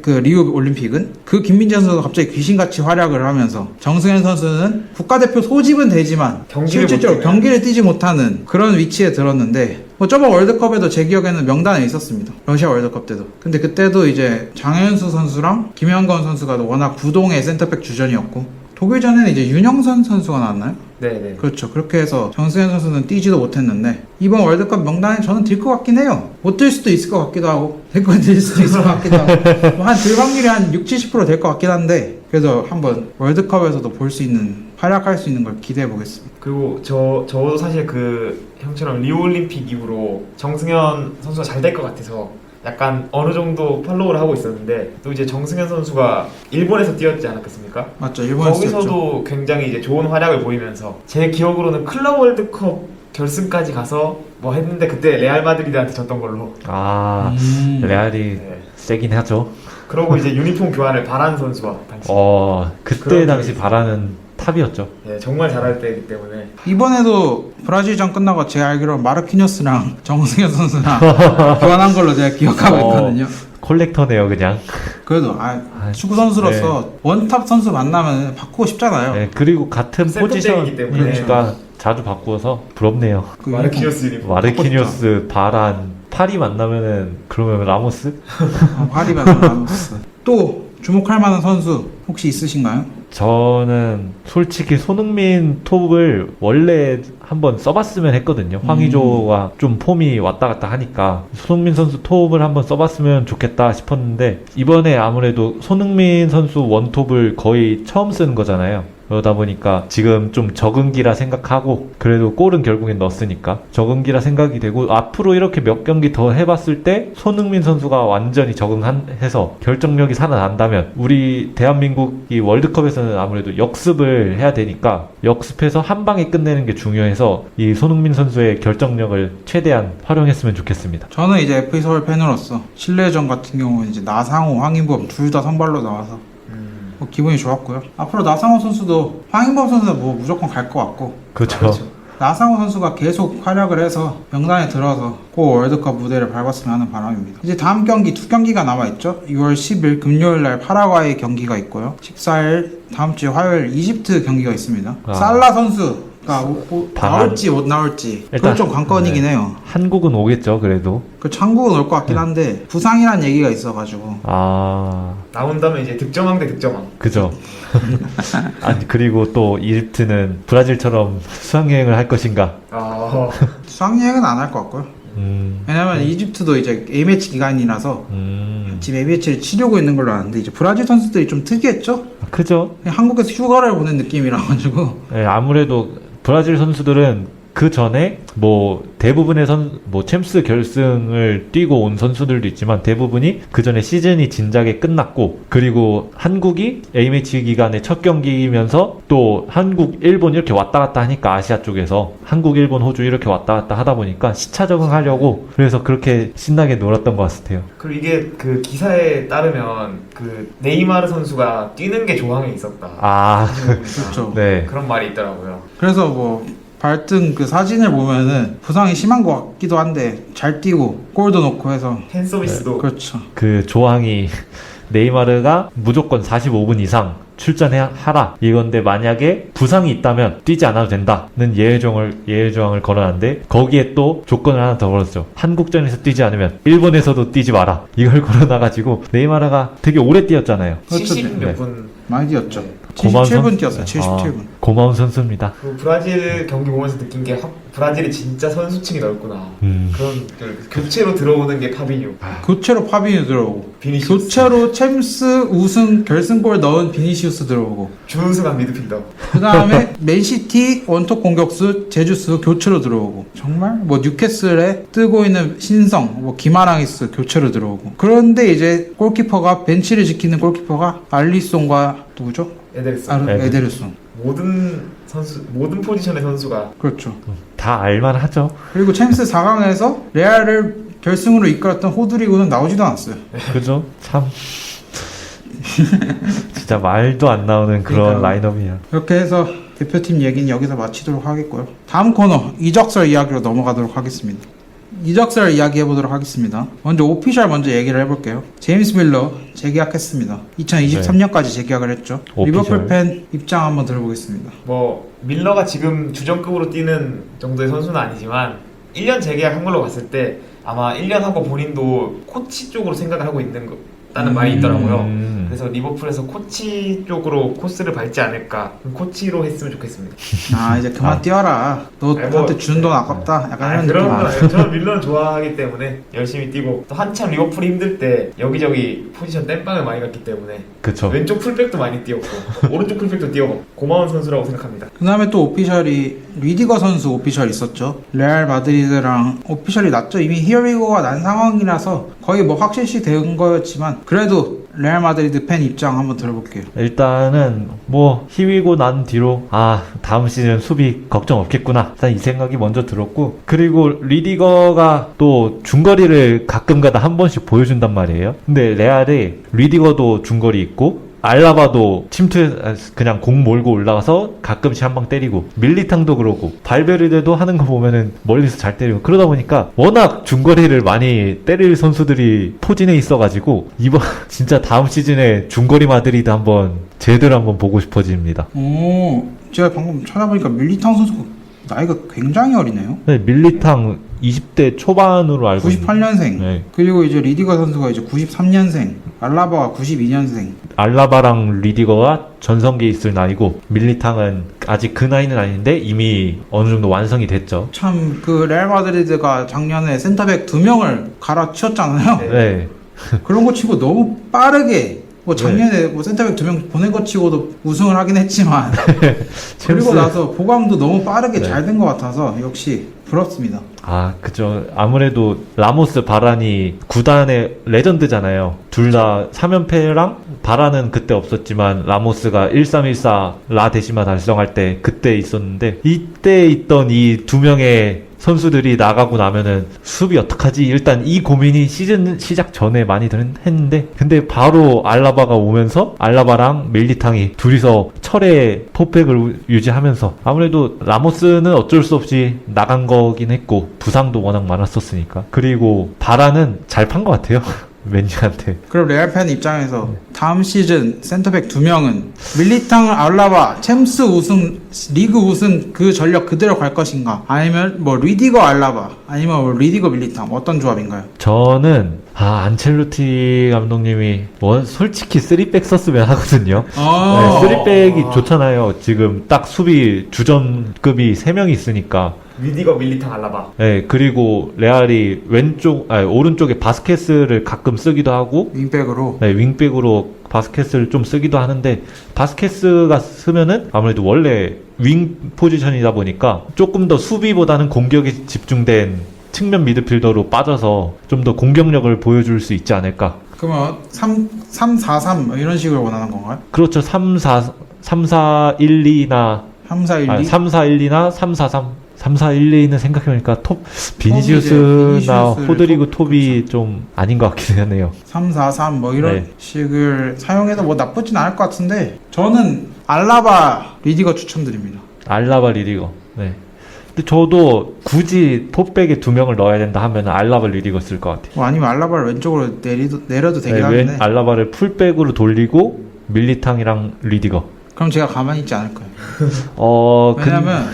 그 리우 올림픽은 그 김민재 선수가 갑자기 귀신같이 활약을 하면서 정승현 선수는 국가대표 소집은 되지만 실질적으로 경기를 뛰지 못하는 그런 위치에 들었는데 뭐 저번 월드컵에도 제 기억에는 명단에 있었습니다. 러시아 월드컵 때도. 근데 그때도 이제 장현수 선수랑 김현건 선수가 워낙 부동의 센터백 주전이었고 독일전에는 이제 윤영선 선수가 나왔나요? 네네. 그렇죠. 그렇게 해서 정승현 선수는 뛰지도 못했는데 이번 월드컵 명단에 저는 들 것 같긴 해요. 못 들 수도 있을 것 같기도 하고 들 수도 있을 것 같기도 하고 한 들 확률이 한 60-70% 될 것 같긴 한데 그래서 한번 월드컵에서도 볼 수 있는 활약할 수 있는 걸 기대해 보겠습니다. 그리고 저도 사실 그 형처럼 리우 올림픽 이후로 정승현 선수가 잘 될 것 같아서 약간 어느 정도 팔로우를 하고 있었는데 또 이제 정승현 선수가 일본에서 뛰었지 않았겠습니까? 맞죠. 일본에서 거기서도 굉장히 이제 좋은 활약을 보이면서 제 기억으로는 클럽 월드컵 결승까지 가서 뭐 했는데 그때 레알 마드리드한테 졌던 걸로. 레알이 세긴 하죠. 그러고 이제 유니폼 교환을 바란 선수와 당시. 그때 당시 바라는 탑이었죠. 네, 정말 잘할 때이기 때문에 이번에도 브라질전 끝나고 제가 알기로 마르키뉴스랑 정승현 선수랑 교환한 걸로 제가 기억하고 있거든요. 콜렉터네요, 그냥. 그래도 축구 선수로서 원탑 선수 만나면 바꾸고 싶잖아요. 네, 그리고 같은 포지션이기 때문에 그러니까 자주 바꾸어서 부럽네요. 그 마르키뉴스 유니폼. 마르키뉴스, 바란, 파리 만나면은 그러면 라모스? 파리 만나면 라모스. 또 주목할 만한 선수 혹시 있으신가요? 저는 솔직히 손흥민 톱을 원래 한번 써봤으면 했거든요. 황의조가 좀 폼이 왔다 갔다 하니까 손흥민 선수 톱을 한번 써봤으면 좋겠다 싶었는데 이번에 아무래도 손흥민 선수 원톱을 거의 처음 쓰는 거잖아요. 그러다 보니까 지금 좀 적응기라 생각하고 그래도 골은 결국엔 넣었으니까 적응기라 생각이 되고 앞으로 이렇게 몇 경기 더 해봤을 때 손흥민 선수가 완전히 적응해서 결정력이 살아난다면 우리 대한민국이 월드컵에서는 아무래도 역습을 해야 되니까 역습해서 한 방에 끝내는 게 중요해서 이 손흥민 선수의 결정력을 최대한 활용했으면 좋겠습니다. 저는 이제 FA서울 팬으로서 실내전 같은 경우는 이제 나상호, 황인범 둘 다 선발로 나와서 뭐 기분이 좋았고요. 앞으로 나상호 선수도 황인범 선수는 뭐 무조건 갈 것 같고 그렇죠. 나상호 선수가 계속 활약을 해서 명단에 들어서 꼭 월드컵 무대를 밟았으면 하는 바람입니다. 이제 다음 경기 두 경기가 남아있죠. 6월 10일 금요일날 파라과이 경기가 있고요. 14일 다음 주 화요일 이집트 경기가 있습니다. 살라 선수가 나올지 못 나올지 그건 좀 관건이긴 해요. 한국은 오겠죠, 그래도. 한국은 올 것 같긴 한데 부상이란 얘기가 있어가지고 나온다면 이제 득점왕 대 득점왕. 그죠. 아니 그리고 또 이집트는 브라질처럼 수학여행을 할 것인가? 수학여행은 안 할 것 같고요. 왜냐면 이집트도 이제 A매치 기간이라서 지금 A매치를 치르고 있는 걸로 아는데 이제 브라질 선수들이 좀 특이했죠? 그죠. 한국에서 휴가를 보낸 느낌이라 가지고 네, 아무래도 브라질 선수들은 그 전에 뭐 대부분의 챔스 결승을 뛰고 온 선수들도 있지만 대부분이 그 전에 시즌이 진작에 끝났고, 그리고 한국이 A매치 기간에 첫 경기이면서 또 한국, 일본 이렇게 왔다 갔다 하니까 아시아 쪽에서 한국, 일본, 호주 이렇게 왔다 갔다 하다 보니까 시차 적응하려고 그래서 그렇게 신나게 놀았던 것 같아요. 그리고 이게 그 기사에 따르면 그 네이마르 선수가 뛰는 게 조항에 있었다. 아, 그렇죠. 네. 그런 말이 있더라고요. 그래서 뭐 발등 그 사진을 보면은 부상이 심한 것 같기도 한데 잘 뛰고 골도 넣고 해서 팬 서비스도 그렇죠. 그 조항이 네이마르가 무조건 45분 이상 출전하라 이건데, 만약에 부상이 있다면 뛰지 않아도 된다는 예외조항을 걸어놨는데, 거기에 또 조건을 하나 더 걸었죠. 한국전에서 뛰지 않으면 일본에서도 뛰지 마라, 이걸 걸어놔가지고 네이마르가 되게 오래 뛰었잖아요. 70 네. 몇 분. 많이 뛰었죠. 고마운 77분 선- 뛰었어요. 77분. 고마운 선수입니다. 그 브라질 경기 보면서 느낀 게 브라질이 진짜 선수층이 넓구나. 그런 그 교체로 들어오는 게 파비뉴, 교체로 파비뉴 들어오고, 비니시우스, 교체로 챔스 우승 결승골 넣은 비니시우스 들어오고, 준우승한 미드필더. 그 다음에 맨시티 원톱 공격수 제주스 교체로 들어오고, 정말 뭐 뉴캐슬에 뜨고 있는 신성 뭐 기마랑이스 교체로 들어오고. 그런데 이제 골키퍼가, 벤치를 지키는 골키퍼가 알리송과 누구죠? 에델슨. 에데르송. 모든 포지션의 선수가. 그렇죠. 다 알만하죠. 그리고 챔스 4강에서 레알을 결승으로 이끌었던 호드리고는 나오지도 않았어요. 그죠? 참 진짜 말도 안 나오는 그런 그러니까요. 라인업이야. 이렇게 해서 대표팀 얘기는 여기서 마치도록 하겠고요. 다음 코너 이적설 이야기로 넘어가도록 하겠습니다. 이적설 이야기 해보도록 하겠습니다. 먼저 오피셜 먼저 얘기를 해볼게요. 제임스 밀러 재계약했습니다. 2023년까지 재계약을 했죠. 오피셜. 리버풀 팬 입장 한번 들어보겠습니다. 뭐 밀러가 지금 주전급으로 뛰는 정도의 선수는 아니지만 1년 재계약한 걸로 봤을 때 아마 1년 하고 본인도 코치 쪽으로 생각을 하고 있다는 말이 있더라고요. 그래서 리버풀에서 코치 쪽으로 코스를 밟지 않을까. 코치로 했으면 좋겠습니다. 아 이제 그만 뛰어라. 너한테 준 돈 아깝다. 약간 이런 그런 느낌. 건 아니에요. 저는 밀러를 좋아하기 때문에 열심히 뛰고, 또 한참 리버풀이 힘들 때 여기저기 포지션 땜빵을 많이 갔기 때문에 그쵸. 왼쪽 풀백도 많이 뛰었고 오른쪽 풀백도 뛰어고 고마운 선수라고 생각합니다. 그 다음에 또 오피셜이 리디거 선수 오피셜 있었죠. 레알 마드리드랑 오피셜이 났죠. 이미 히어리고가 난 상황이라서 거의 뭐 확실시 된 거였지만, 그래도 레알 마드리드 팬 입장 한번 들어볼게요. 일단은 뭐 희위고 난 뒤로 다음 시즌 수비 걱정 없겠구나, 일단 이 생각이 먼저 들었고, 그리고 리디거가 또 중거리를 가끔가다 한 번씩 보여준단 말이에요. 근데 레알에 리디거도 중거리 있고, 알라바도 그냥 공 몰고 올라가서 가끔씩 한 방 때리고, 밀리탕도 그러고, 발베르데도 하는 거 보면은 멀리서 잘 때리고, 그러다 보니까 워낙 중거리를 많이 때릴 선수들이 포진해 있어가지고 이번 진짜 다음 시즌에 중거리 마드리드 제대로 한번 보고 싶어집니다. 오, 제가 방금 찾아보니까 밀리탕 선수가 나이가 굉장히 어리네요. 네, 밀리탕 20대 초반으로 알고 98년생. 네. 그리고 이제 리디거 선수가 이제 93년생. 알라바가 92년생. 알라바랑 리디거가 전성기에 있을 나이고, 밀리탕은 아직 그 나이는 아닌데 이미 어느 정도 완성이 됐죠. 참 그 레알 마드리드가 작년에 센터백 2명을 갈아치웠잖아요. 네. 네. 그런 거 치고 너무 빠르게, 뭐 작년에 뭐 센터백 2명 보낸 거 치고도 우승을 하긴 했지만 그리고 나서 보강도 너무 빠르게 네. 잘 된 것 같아서 역시 부럽습니다. 그죠. 아무래도 라모스, 바란이 구단의 레전드잖아요. 둘 다 3연패랑, 바란은 그때 없었지만 라모스가 1314 라 데시마 달성할 때 그때 있었는데, 이때 있던 이 두 명의 선수들이 나가고 나면은 수비 어떡하지? 일단 이 고민이 시즌 시작 전에 많이 했는데, 근데 바로 알라바가 오면서 알라바랑 밀리탕이 둘이서 철의 포백을 유지하면서, 아무래도 라모스는 어쩔 수 없이 나간 거긴 했고 부상도 워낙 많았었으니까, 그리고 바라는 잘 판 것 같아요. 맨유한테. 그럼 레알 팬 입장에서 다음 시즌 센터백 2명은 밀리탕, 알라바, 챔스 우승, 리그 우승 그 전력 그대로 갈 것인가? 아니면 뭐 리디거 알라바, 아니면 뭐 리디거 밀리탕, 어떤 조합인가요? 저는 안첼로티 감독님이 솔직히 3백 썼으면 하거든요. 네, 3백이 좋잖아요. 지금 딱 수비 주전급이 3명이 있으니까. 리디거, 밀리탕, 알라바. 네, 그리고 레알이 오른쪽에 바스케스를 가끔 쓰기도 하고, 윙백으로. 네, 윙백으로 바스케스를 좀 쓰기도 하는데, 바스케스가 쓰면은 아무래도 원래 윙 포지션이다 보니까 조금 더 수비보다는 공격에 집중된 측면 미드필더로 빠져서 좀 더 공격력을 보여줄 수 있지 않을까. 그러면 3-4-3 뭐 이런 식으로 원하는 건가요? 그렇죠. 3-4-1-2나 3-4-1-2? 3-4-1-2나 3-4-3. 3-4-1-2는 생각해보니까 비니시우스나 비니시우스를 호드리고 톱, 톱이 좀 아닌 것 같긴 하네요. 3-4-3 뭐 이런 네. 식을 사용해도 뭐 나쁘진 않을 것 같은데 저는 알라바 리디거 추천드립니다. 알라바 리디거. 네. 근데 저도 굳이 톱백에 2명을 넣어야 된다 하면 알라바 리디거 쓸 것 같아요. 뭐 아니면 알라바를 왼쪽으로 내려도 되긴 네, 하는데 알라바를 풀백으로 돌리고 밀리탕이랑 리디거. 그럼 제가 가만히 있지 않을 거예요. 그 왜냐면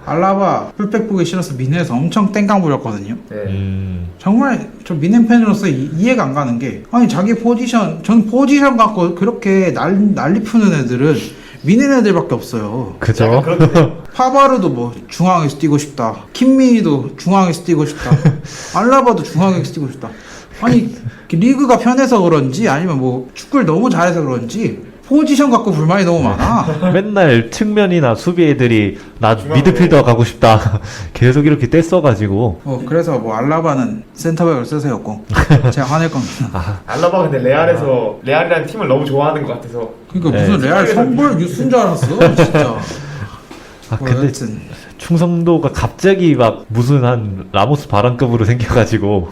알라바 풀백 보기 싫어서 민에서 엄청 땡깡 부렸거든요. 네. 정말 저 미넨 팬으로서 이해가 안 가는 게 아니 자기 포지션 전 포지션 갖고 그렇게 난리 푸는 애들은 미넨 애들밖에 없어요. 그죠? 약간 그렇게 파바르도 뭐 중앙에서 뛰고 싶다. 킴미도 중앙에서 뛰고 싶다. 알라바도 중앙에서 뛰고 싶다. 아니 리그가 편해서 그런지 아니면 뭐 축구를 너무 잘해서 그런지 포지션 갖고 불만이 너무 많아. 맨날 측면이나 수비 애들이 나 중앙으로. 미드필더 가고 싶다. 계속 이렇게 떼써가지고. 그래서 뭐 알라바는 센터백을 쓰세요고 제가 화낼 겁니다. 알라바 근데 레알에서 레알이라는 팀을 너무 좋아하는 것 같아서 그러니까 네. 무슨 레알 선볼 뉴스인 줄 알았어 진짜. 근데 여하튼 충성도가 갑자기 막 무슨 한 라모스 바람급으로 생겨가지고.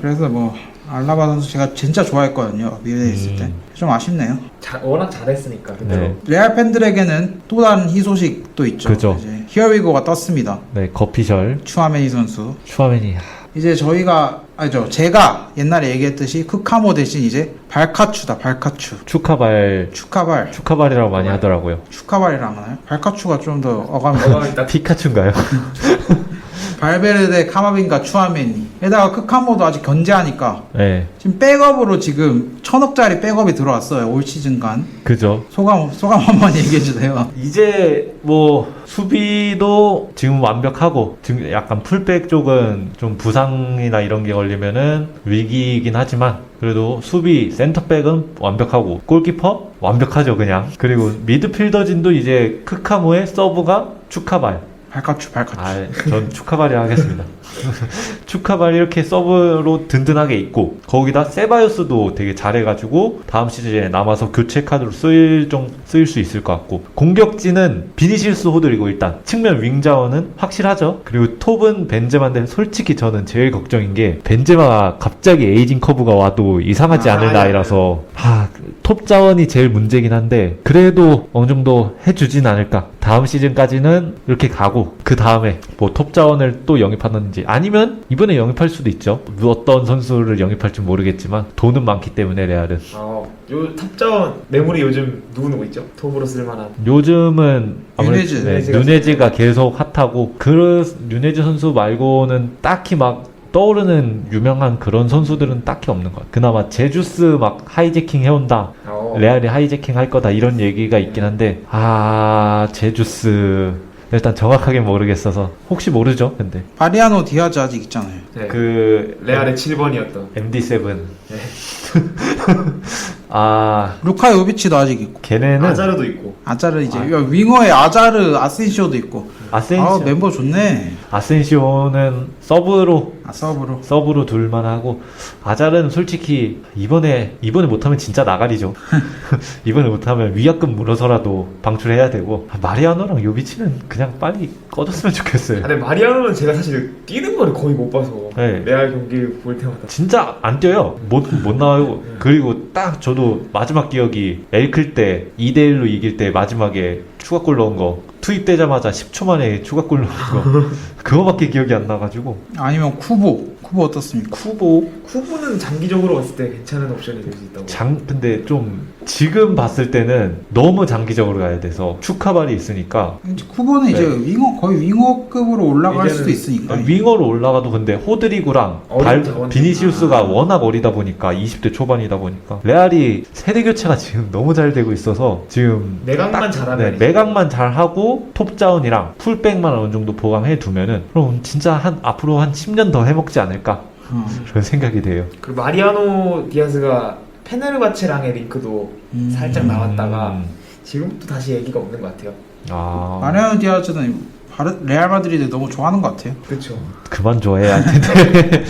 그래서 뭐 알라바 선수 제가 진짜 좋아했거든요 미네에 있을 때. 좀 아쉽네요. 워낙 잘했으니까 그때. 네. 레알 팬들에게는 또 다른 희소식도 있죠. 그죠. 이제 히어위고가 떴습니다. 네, 거피셜. 추아메니 선수. 슈아맨이. 이제 제가 옛날에 얘기했듯이 크카모 대신 이제 발카추다. 발카추. 축카발이라고 많이 하더라고요. 축카발이라 하나요? 발카추가 좀 더 어감이 어감이 딱 피카츄인가요? 발베르데, 카마빈가, 추아메니. 게다가 크카모도 아직 견제하니까 네, 지금 백업으로 지금 1,000억짜리 백업이 들어왔어요. 올 시즌간. 그죠. 소감 한번 얘기해 주세요. 이제 뭐 수비도 지금 완벽하고 지금 약간 풀백 쪽은 좀 부상이나 이런 게 걸리면은 위기이긴 하지만 그래도 수비 센터백은 완벽하고 골키퍼 완벽하죠 그냥. 그리고 미드필더진도 이제 크카모의 서브가 축카발. 발카추. 전 축카발이 하겠습니다. 축카발이 이렇게 서브로 든든하게 있고 거기다 세바요스도 되게 잘해가지고 다음 시즌에 남아서 교체 카드로 쓰일 수 있을 것 같고 공격진은 비니시우스 호드리고 일단 측면 윙 자원은 확실하죠. 그리고 톱은 벤제마인데 솔직히 저는 제일 걱정인 게 벤제마가 갑자기 에이징 커브가 와도 이상하지 않을 나이라서 톱 자원이 제일 문제긴 한데 그래도 어느 정도 해주진 않을까. 다음 시즌까지는 이렇게 가고 그 다음에 뭐 톱 자원을 또 영입하는지 아니면 이번에 영입할 수도 있죠. 어떤 선수를 영입할지 모르겠지만 돈은 많기 때문에 레알은. 요 탑자원 매물이 요즘 누구 있죠? 톱으로 쓸만한. 요즘은 아무래도 누네즈. 누네즈가 누네즈가 계속 핫하고 누네즈 선수 말고는 딱히 막 떠오르는 유명한 그런 선수들은 딱히 없는 것 같아요. 그나마 제주스 막 하이제킹 해온다. 레알이 하이제킹 할 거다 이런 얘기가 있긴 한데 제주스 일단 정확하게 모르겠어서 혹시 모르죠 근데 바리아노 디아즈 아직 있잖아요. 네. 그 레알의 7번이었던. MD7 네. 루카 요비치도 아직 있고 걔네는 아자르도 있고. 아자르 이제 윙어에 아자르 아센시오도 있고. 멤버 좋네. 아센시오는 서브로 서브로 둘만하고 아잘은 솔직히 이번에 못하면 진짜 나가리죠. 이번에 못하면 위약금 물어서라도 방출해야 되고 마리아노랑 요비치는 그냥 빨리 꺼졌으면 좋겠어요. 근데 마리아노는 제가 사실 뛰는 거를 거의 못 봐서 네. 레알 경기 볼 때마다 진짜 안 뛰어요. 못 나와요. 그리고 딱 저도 마지막 기억이 엘클 때 2대1로 이길 때 마지막에 추가골 넣은 거 투입되자마자 10초 만에 추가골 넣은 거 그거밖에 기억이 안 나가지고. 아니면 쿠보 쿠보 어떻습니까? 쿠보는 장기적으로 봤을 때 괜찮은 옵션이 될 수 있다고. 근데 좀 지금 봤을 때는 너무 장기적으로 가야 돼서 추카발이 있으니까 이제 쿠보는 이제 거의 윙어급으로 올라갈 이제는 수도 있으니까. 윙어로 올라가도 근데 호드리구랑 어리죠. 비니시우스가 워낙 어리다 보니까 20대 초반이다 보니까 레알이 세대 교체가 지금 너무 잘 되고 있어서 지금 매각만 잘하면 매각만 잘하고 톱자운이랑 풀백만 어느 정도 보강해 두면은 그럼 진짜 앞으로 한 10년 더 해먹지 않을까 그런 생각이 돼요. 그리고 마리아노 디아스가 페네르바체랑의 링크도 살짝 나왔다가 지금부터 다시 얘기가 없는 것 같아요. 마리아노 디아즈는 레알 마드리드 너무 좋아하는 것 같아요. 그렇죠. 그만 좋아해야 할 텐데.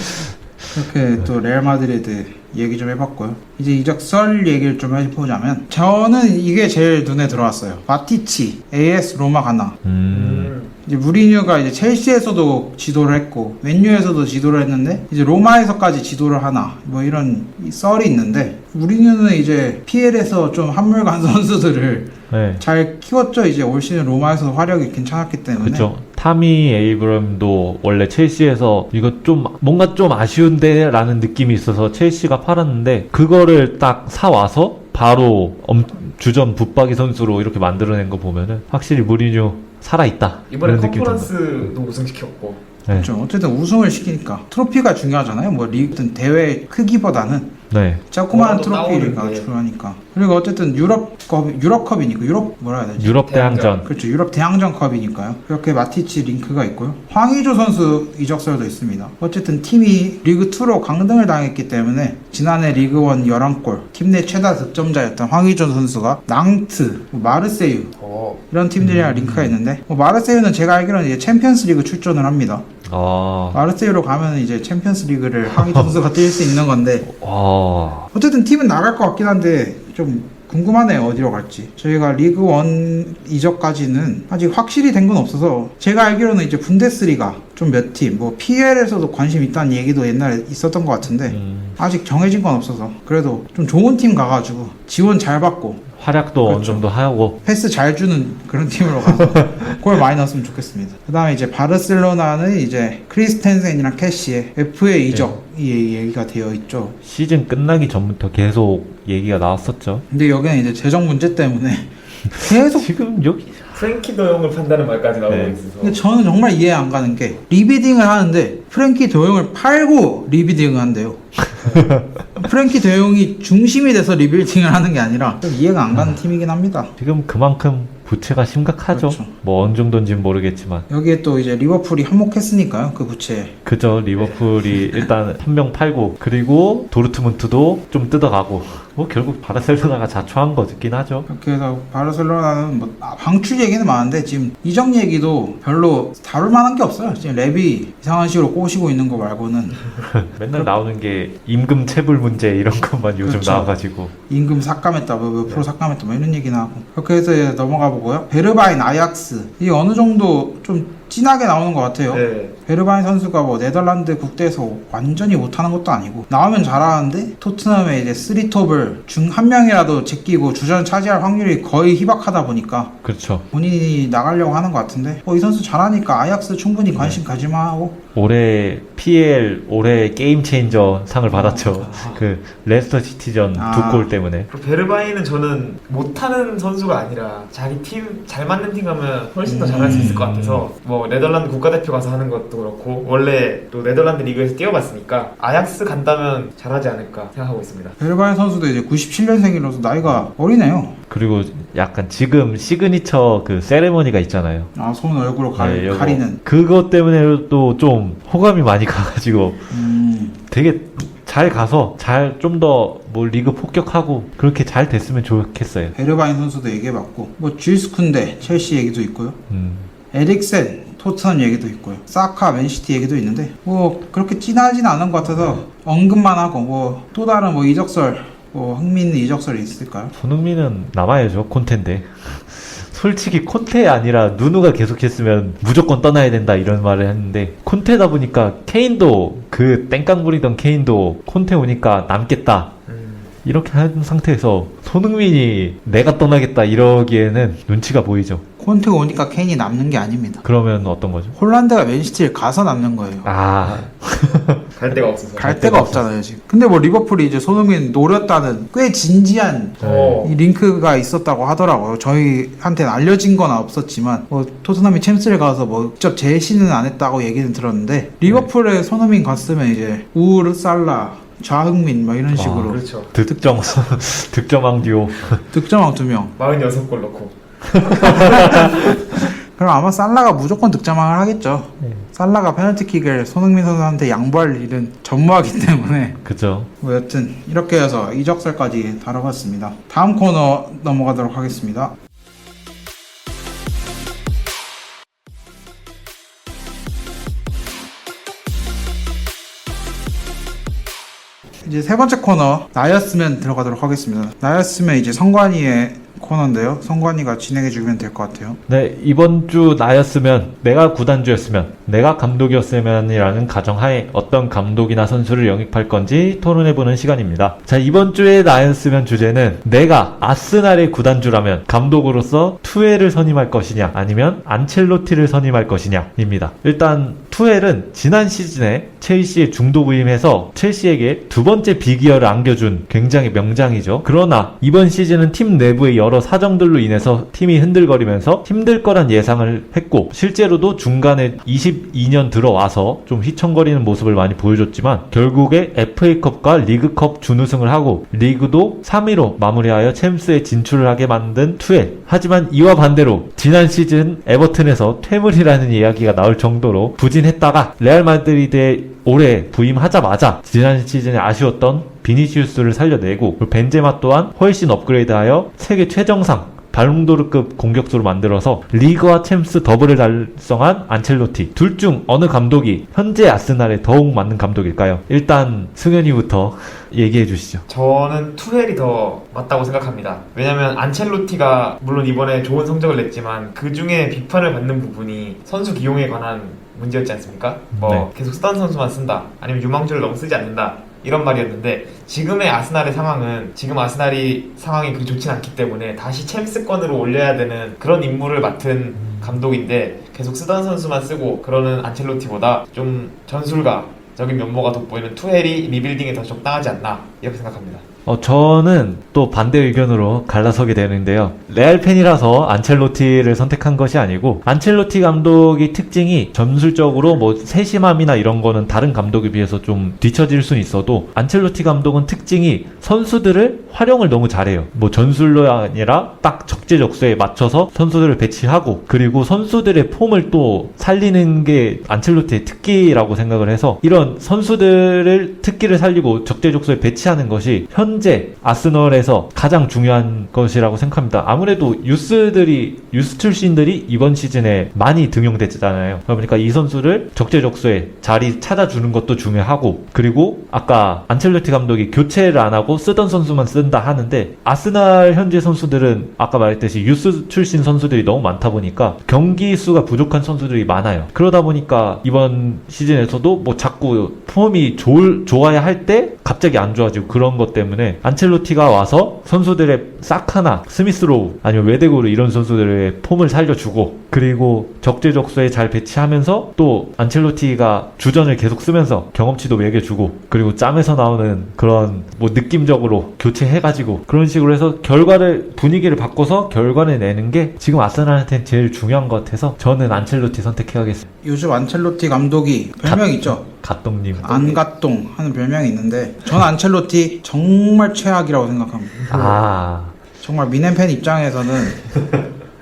그렇게 또 레알 마드리드 얘기 좀 해봤고요. 이제 이적설 얘기를 좀 해보자면 저는 이게 제일 눈에 들어왔어요. 마티치, AS 로마 가나. 이제 무리뉴가 이제 첼시에서도 지도를 했고 맨유에서도 지도를 했는데 이제 로마에서까지 지도를 하나 뭐 이런 썰이 있는데 무리뉴는 이제 PL에서 좀 한물간 선수들을 네. 잘 키웠죠. 이제 올 시즌 로마에서 활약이 괜찮았기 때문에. 그렇죠. 타미 에이브럼도 원래 첼시에서 이거 좀 뭔가 좀 아쉬운데 라는 느낌이 있어서 첼시가 팔았는데 그거를 딱 사와서 바로 주전 붙박이 선수로 이렇게 만들어낸 거 보면은 확실히 무리뉴 살아있다 이번에 이런 느낌이 든다. 컨퍼런스도 우승시켰고. 네. 그렇죠. 어쨌든 우승을 시키니까 트로피가 중요하잖아요. 뭐 리그 대회 크기보다는 네. 조그마한 뭐라도 트로피가 나오는데. 중요하니까. 그리고 어쨌든 유럽컵이니까 유럽 뭐라 해야 되지? 유럽 대항전. 그렇죠. 유럽 대항전컵이니까요. 이렇게 마티치 링크가 있고요. 황의조 선수 이적설도 있습니다. 어쨌든 팀이 리그2로 강등을 당했기 때문에 지난해 리그1 11골, 팀 내 최다 득점자였던 황의조 선수가 낭트, 마르세유 이런 팀들이랑 링크가 있는데 마르세유는 제가 알기로는 이제 챔피언스 리그 출전을 합니다. 마르세유로 가면 이제 챔피언스 리그를 황의조 선수가 뛸 수 있는 건데 어쨌든 팀은 나갈 것 같긴 한데 좀 궁금하네요. 어디로 갈지. 저희가 리그1 이적까지는 아직 확실히 된 건 없어서 제가 알기로는 이제 분데스리가 좀 몇 팀, 뭐 PL에서도 관심 있다는 얘기도 옛날에 있었던 것 같은데 아직 정해진 건 없어서 그래도 좀 좋은 팀 가가지고 지원 잘 받고 활약도 그렇죠. 어느 정도 하고 패스 잘 주는 그런 팀으로 가서 골 많이 넣었으면 좋겠습니다. 그 다음에 이제 바르셀로나는 이제 크리스텐센이랑 캐시의 FA 이적이 얘기가 되어 있죠. 시즌 끝나기 전부터 계속 얘기가 나왔었죠. 근데 여기는 이제 재정 문제 때문에 계속 지금 여기 프랭키 더용을 판다는 말까지 나오고 네. 있어서. 근데 저는 정말 이해 안 가는 게 리비딩을 하는데 프랭키 더용을 팔고 리비딩을 한대요. 프랭키 더용이 중심이 돼서 리빌딩을 하는 게 아니라 좀 이해가 안 가는 팀이긴 합니다. 지금 그만큼 부채가 심각하죠. 그렇죠. 뭐 어느 정도인지는 모르겠지만. 여기에 또 이제 리버풀이 한몫했으니까요. 그 부채에. 그죠. 리버풀이 일단 한 명 팔고 그리고 도르트문트도 좀 뜯어가고 뭐 결국 바르셀로나가 자초한 거긴 하죠. 그렇게 해서 바르셀로나는 뭐 방출 얘기는 많은데 지금 이적 얘기도 별로 다룰 만한 게 없어요. 지금 랩이 이상한 식으로 꼬시고 있는 거 말고는 맨날 나오는 게 임금 체불 문제 이런 것만 요즘 그렇죠. 나와가지고 임금 삭감했다, 몇 프로 삭감했다, 뭐 이런 얘기나 하고. 그렇게 해서 이제 넘어가 보고요. 베르바인 아약스. 이게 어느 정도 좀 진하게 나오는 것 같아요. 네. 베르바인 선수가 뭐 네덜란드 국대에서 완전히 못하는 것도 아니고 나오면 잘하는데 토트넘에 이제 3톱을 중 한 명이라도 제끼고 주전 차지할 확률이 거의 희박하다 보니까 그렇죠. 본인이 나가려고 하는 것 같은데 이 선수 잘하니까 아약스 충분히 관심 가질만 하고. 올해 PL 올해 게임 체인저 상을 받았죠. 그 레스터 시티전 2골 때문에. 그리고 베르바이는 저는 못하는 선수가 아니라 자기 팀 잘 맞는 팀 가면 훨씬 더 잘할 수 있을 것 같아서 뭐 네덜란드 국가대표 가서 하는 것도 그렇고 원래 또 네덜란드 리그에서 뛰어봤으니까 아약스 간다면 잘하지 않을까 생각하고 있습니다. 베르바인 선수도 이제 97년생이라서 나이가 어리네요. 그리고 약간 지금 시그니처 그 세레머니가 있잖아요. 손 얼굴로 네, 요거. 가리는. 그것 때문에도 좀 호감이 많이 가가지고 되게 잘 가서 잘 좀 더 뭐 리그 폭격하고 그렇게 잘 됐으면 좋겠어요. 베르바인 선수도 얘기해봤고 뭐 주이스 쿤데 첼시 얘기도 있고요. 에릭센 토트넘 얘기도 있고요. 사카 맨시티 얘기도 있는데 뭐 그렇게 진하진 않은 것 같아서 언급만 하고 뭐 또 다른 뭐 이적설 뭐 흥미있는 이적설이 있을까요? 손흥민은 남아야죠. 콘테인데. 솔직히 콘테 아니라 누누가 계속했으면 무조건 떠나야 된다 이런 말을 했는데 콘테다 보니까 케인도 그 땡깡 부리던 케인도 콘테 오니까 남겠다 이렇게 한 상태에서 손흥민이 내가 떠나겠다 이러기에는 눈치가 보이죠. 콘테가 오니까 케인이 남는 게 아닙니다. 그러면 어떤 거죠? 홀란드가 맨시티를 가서 남는 거예요. 갈 데가 없어서. 갈 데가 없잖아요 지금. 근데 뭐 리버풀이 이제 손흥민 노렸다는 꽤 진지한 이 링크가 있었다고 하더라고요. 저희한테는 알려진 건 없었지만 뭐 토트넘이 챔스를 가서 뭐 직접 제시는 안 했다고 얘기는 들었는데 리버풀에 손흥민 갔으면 이제 우르 살라 좌흥민 막 이런 식으로 그렇죠. 득점왕 듀오. 득점왕 2명. 46골 넣고. 그럼 아마 살라가 무조건 득점왕을 하겠죠. 네. 살라가 페널티킥을 손흥민 선수한테 양보할 일은 전무하기 때문에. 그죠. 뭐 여튼 이렇게 해서 이적설까지 다뤄봤습니다. 다음 코너 넘어가도록 하겠습니다. 이제 세 번째 코너 나였으면 들어가도록 하겠습니다. 나였으면 이제 성관이의 코너인데요. 성관이가 진행해주면 될 것 같아요. 네, 이번 주 나였으면, 내가 구단주였으면, 내가 감독이었으면이라는 가정하에 어떤 감독이나 선수를 영입할 건지 토론해보는 시간입니다. 자, 이번 주에 나였으면 주제는 내가 아스날의 구단주라면 감독으로서 투엘을 선임할 것이냐 아니면 안첼로티를 선임할 것이냐입니다. 일단 투엘은 지난 시즌에 첼시에 중도 부임해서 첼시에게 두 번째 빅이어를 안겨준 굉장히 명장이죠. 그러나 이번 시즌은 팀 내부의 여러 사정들로 인해서 팀이 흔들거리면서 힘들 거란 예상을 했고 실제로도 중간에 22년 들어와서 좀 휘청거리는 모습을 많이 보여줬지만 결국에 FA컵과 리그컵 준우승을 하고 리그도 3위로 마무리하여 챔스에 진출을 하게 만든 투엘. 하지만 이와 반대로 지난 시즌 에버튼에서 퇴물이라는 이야기가 나올 정도로 부진했다가 레알 마드리드에 올해 부임하자마자 지난 시즌에 아쉬웠던 비니시우스를 살려내고 벤제마 또한 훨씬 업그레이드하여 세계 최정상 발롱도르급 공격수로 만들어서 리그와 챔스 더블을 달성한 안첼로티. 둘 중 어느 감독이 현재 아스날에 더욱 맞는 감독일까요? 일단 승현이부터 얘기해 주시죠. 저는 투헬이 더 맞다고 생각합니다. 왜냐면 안첼로티가 물론 이번에 좋은 성적을 냈지만 그 중에 비판을 받는 부분이 선수 기용에 관한 문제였지 않습니까? 네. 계속 쓰던 선수만 쓴다. 아니면 유망주를 너무 쓰지 않는다. 이런 말이었는데 지금의 아스날의 상황은 지금 아스날이 상황이 그리 좋진 않기 때문에 다시 챔스권으로 올려야 되는 그런 임무를 맡은 감독인데 계속 쓰던 선수만 쓰고 그러는 안첼로티보다 좀 전술가적인 면모가 돋보이는 투헬이 리빌딩에 더 적당하지 않나 이렇게 생각합니다. 저는 또 반대 의견으로 갈라서게 되는데요. 레알 팬이라서 안첼로티를 선택한 것이 아니고 안첼로티 감독의 특징이 전술적으로 뭐 세심함이나 이런 거는 다른 감독에 비해서 좀 뒤처질 수는 있어도 안첼로티 감독은 특징이 선수들을 활용을 너무 잘해요. 뭐 전술로 아니라 딱 적재적소에 맞춰서 선수들을 배치하고 그리고 선수들의 폼을 또 살리는 게 안첼로티의 특기라고 생각을 해서 이런 선수들을 특기를 살리고 적재적소에 배치하는 것이 현재 아스널에서 가장 중요한 것이라고 생각합니다. 아무래도 유스 출신들이 이번 시즌에 많이 등용됐잖아요. 그러니까 이 선수를 적재적소에 자리 찾아주는 것도 중요하고 그리고 아까 안첼로티 감독이 교체를 안 하고 쓰던 선수만 쓴다 하는데 아스날 현재 선수들은 아까 말했듯이 유스 출신 선수들이 너무 많다 보니까 경기 수가 부족한 선수들이 많아요. 그러다 보니까 이번 시즌에서도 뭐 자꾸 폼이 좋아야 할 때 갑자기 안 좋아지고 그런 것 때문에 안첼로티가 와서 선수들의 사카나, 스미스로우 아니면 웨데고르 이런 선수들의 폼을 살려주고 그리고 적재적소에 잘 배치하면서 또 안첼로티가 주전을 계속 쓰면서 경험치도 매겨주고 그리고 짬에서 나오는 그런 뭐 느낌적으로 교체해가지고 그런 식으로 해서 분위기를 바꿔서 결과를 내는 게 지금 아스날한테는 제일 중요한 것 같아서 저는 안첼로티 선택해야겠습니다. 요즘 안첼로티 감독이 별명이 있죠. 갓동님. 안갓동 하는 별명이 있는데 저는 안첼로티 정말 최악이라고 생각합니다. 정말 미넨 팬 입장에서는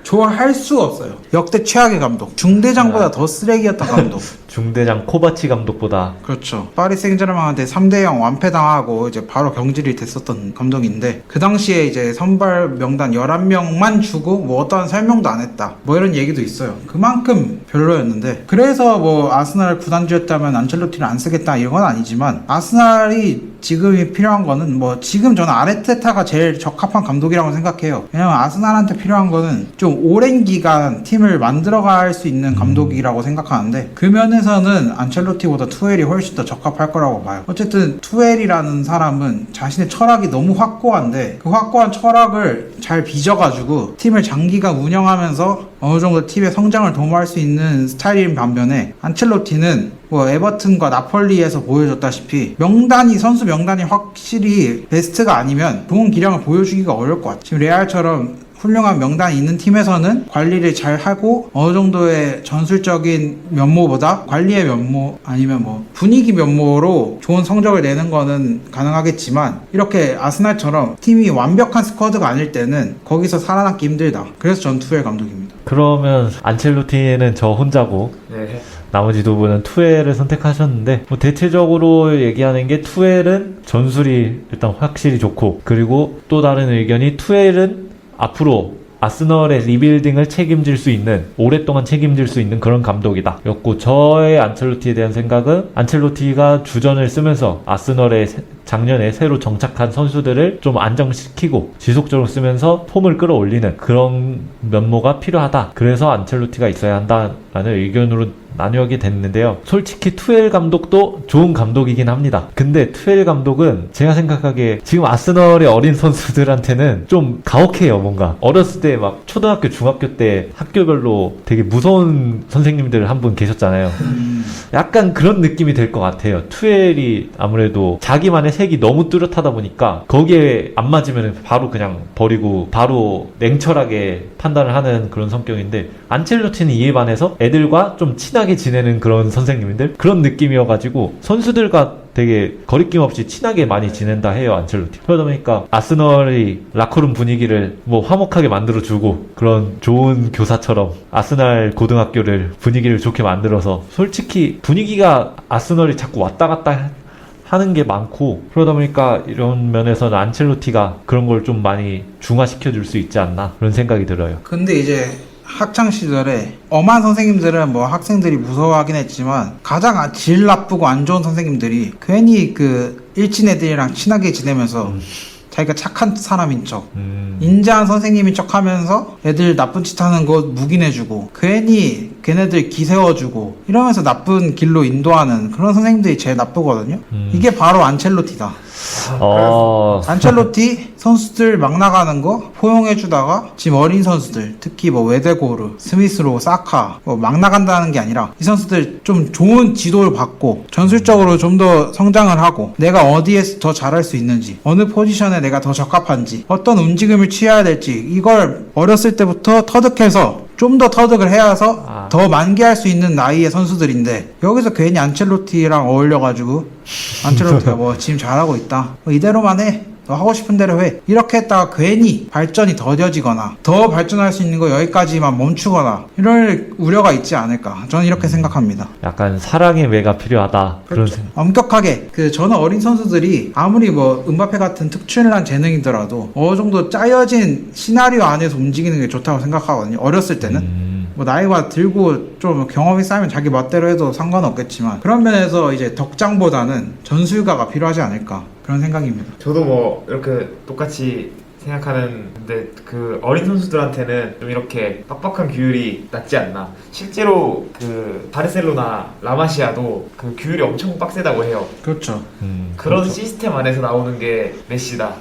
좋아할 수가 없어요. 역대 최악의 감독. 중대장보다 더 쓰레기였던 감독. 중대장 코바치 감독보다. 그렇죠. 파리 생제르맹한테 3대0 완패당하고 이제 바로 경질이 됐었던 감독인데 그 당시에 이제 선발 명단 11명만 주고 뭐 어떠한 설명도 안 했다. 뭐 이런 얘기도 있어요. 그만큼 별로였는데 그래서 뭐 아스날 구단주였다면 안첼로티를 안 쓰겠다 이런 건 아니지만 아스날이 지금이 필요한 거는 뭐 지금 저는 아르테타가 제일 적합한 감독이라고 생각해요. 왜냐면 아스날한테 필요한 거는 좀 오랜 기간 팀을 만들어갈 수 있는 감독이라고 생각하는데 그러면은 팀에서는 안첼로티보다 투엘이 훨씬 더 적합할 거라고 봐요. 어쨌든 투엘이라는 사람은 자신의 철학이 너무 확고한데 그 확고한 철학을 잘 빚어가지고 팀을 장기간 운영하면서 어느 정도 팀의 성장을 도모할 수 있는 스타일인 반면에 안첼로티는 뭐 에버튼과 나폴리에서 보여줬다시피 선수 명단이 확실히 베스트가 아니면 좋은 기량을 보여주기가 어려울 것 같아요. 지금 레알처럼 훌륭한 명단이 있는 팀에서는 관리를 잘 하고 어느 정도의 전술적인 면모보다 관리의 면모 아니면 뭐 분위기 면모로 좋은 성적을 내는 거는 가능하겠지만 이렇게 아스날처럼 팀이 완벽한 스쿼드가 아닐 때는 거기서 살아남기 힘들다. 그래서 전 투엘 감독입니다. 그러면 안첼로티는 저 혼자고 네. 나머지 두 분은 투엘을 선택하셨는데 뭐 대체적으로 얘기하는 게 투엘은 전술이 일단 확실히 좋고 그리고 또 다른 의견이 투엘은 앞으로 아스널의 리빌딩을 책임질 수 있는 오랫동안 책임질 수 있는 그런 감독이다 였고 저의 안첼로티에 대한 생각은 안첼로티가 주전을 쓰면서 아스널의 작년에 새로 정착한 선수들을 좀 안정시키고 지속적으로 쓰면서 폼을 끌어올리는 그런 면모가 필요하다. 그래서 안첼로티가 있어야 한다라는 의견으로 나뉘게 됐는데요. 솔직히 투엘 감독도 좋은 감독이긴 합니다. 근데 투엘 감독은 제가 생각하기에 지금 아스널의 어린 선수들한테는 좀 가혹해요. 뭔가 어렸을 때 막 초등학교 중학교 때 학교별로 되게 무서운 선생님들 한 분 계셨잖아요. 약간 그런 느낌이 될 것 같아요. 투엘이 아무래도 자기만의 색이 너무 뚜렷하다 보니까 거기에 안 맞으면 바로 그냥 버리고 바로 냉철하게 판단을 하는 그런 성격인데 안첼로티는 이에 반해서 애들과 좀 친하게 지내는 그런 선생님들 그런 느낌이어가지고 선수들과 되게 거리낌 없이 친하게 많이 지낸다 해요. 안첼로티. 그러다 보니까 아스널이 라커룸 분위기를 뭐 화목하게 만들어주고 그런 좋은 교사처럼 아스날 고등학교를 분위기를 좋게 만들어서 솔직히 분위기가 아스널이 자꾸 왔다 갔다 하는 게 많고 그러다 보니까 이런 면에서는 안첼로티가 그런 걸 좀 많이 중화시켜 줄 수 있지 않나 그런 생각이 들어요. 근데 이제 학창 시절에 엄한 선생님들은 뭐 학생들이 무서워하긴 했지만 가장 질 나쁘고 안 좋은 선생님들이 괜히 그 일진 애들이랑 친하게 지내면서 자기가 착한 사람인 척 인자한 선생님인 척 하면서 애들 나쁜 짓 하는 거 묵인해주고 괜히 걔네들 기세워주고 이러면서 나쁜 길로 인도하는 그런 선생님들이 제일 나쁘거든요. 이게 바로 안첼로티다. 안첼로티 선수들 막 나가는 거 포용해주다가 지금 어린 선수들 특히 뭐 웨데고르, 스미스로, 사카 뭐 막 나간다는 게 아니라 이 선수들 좀 좋은 지도를 받고 전술적으로 좀 더 성장을 하고 내가 어디에 더 잘할 수 있는지 어느 포지션에 내가 더 적합한지 어떤 움직임을 취해야 될지 이걸 어렸을 때부터 터득해서 좀 더 터득을 해서 더 만개할 수 있는 나이의 선수들인데 여기서 괜히 안첼로티랑 어울려가지고 안첼로티가 뭐 지금 잘하고 있다 뭐 이대로만 해 너 하고 싶은 대로 해 이렇게 했다가 괜히 발전이 더뎌지거나 더 발전할 수 있는 거 여기까지만 멈추거나 이럴 우려가 있지 않을까 저는 이렇게 생각합니다. 약간 사랑의 매가 필요하다. 그런 그렇죠. 엄격하게 저는 어린 선수들이 아무리 뭐 음바페 같은 특출난 재능이더라도 어느 정도 짜여진 시나리오 안에서 움직이는 게 좋다고 생각하거든요. 어렸을 때는 뭐 나이가 들고 좀 경험이 쌓이면 자기 멋대로 해도 상관없겠지만 그런 면에서 이제 덕장보다는 전술가가 필요하지 않을까 그런 생각입니다. 저도 뭐 이렇게 똑같이 생각하는데 그 어린 선수들한테는 좀 이렇게 빡빡한 규율이 낫지 않나. 실제로 그 바르셀로나 라마시아도 그 규율이 엄청 빡세다고 해요. 그렇죠. 그런 그렇죠. 시스템 안에서 나오는 게 메시다.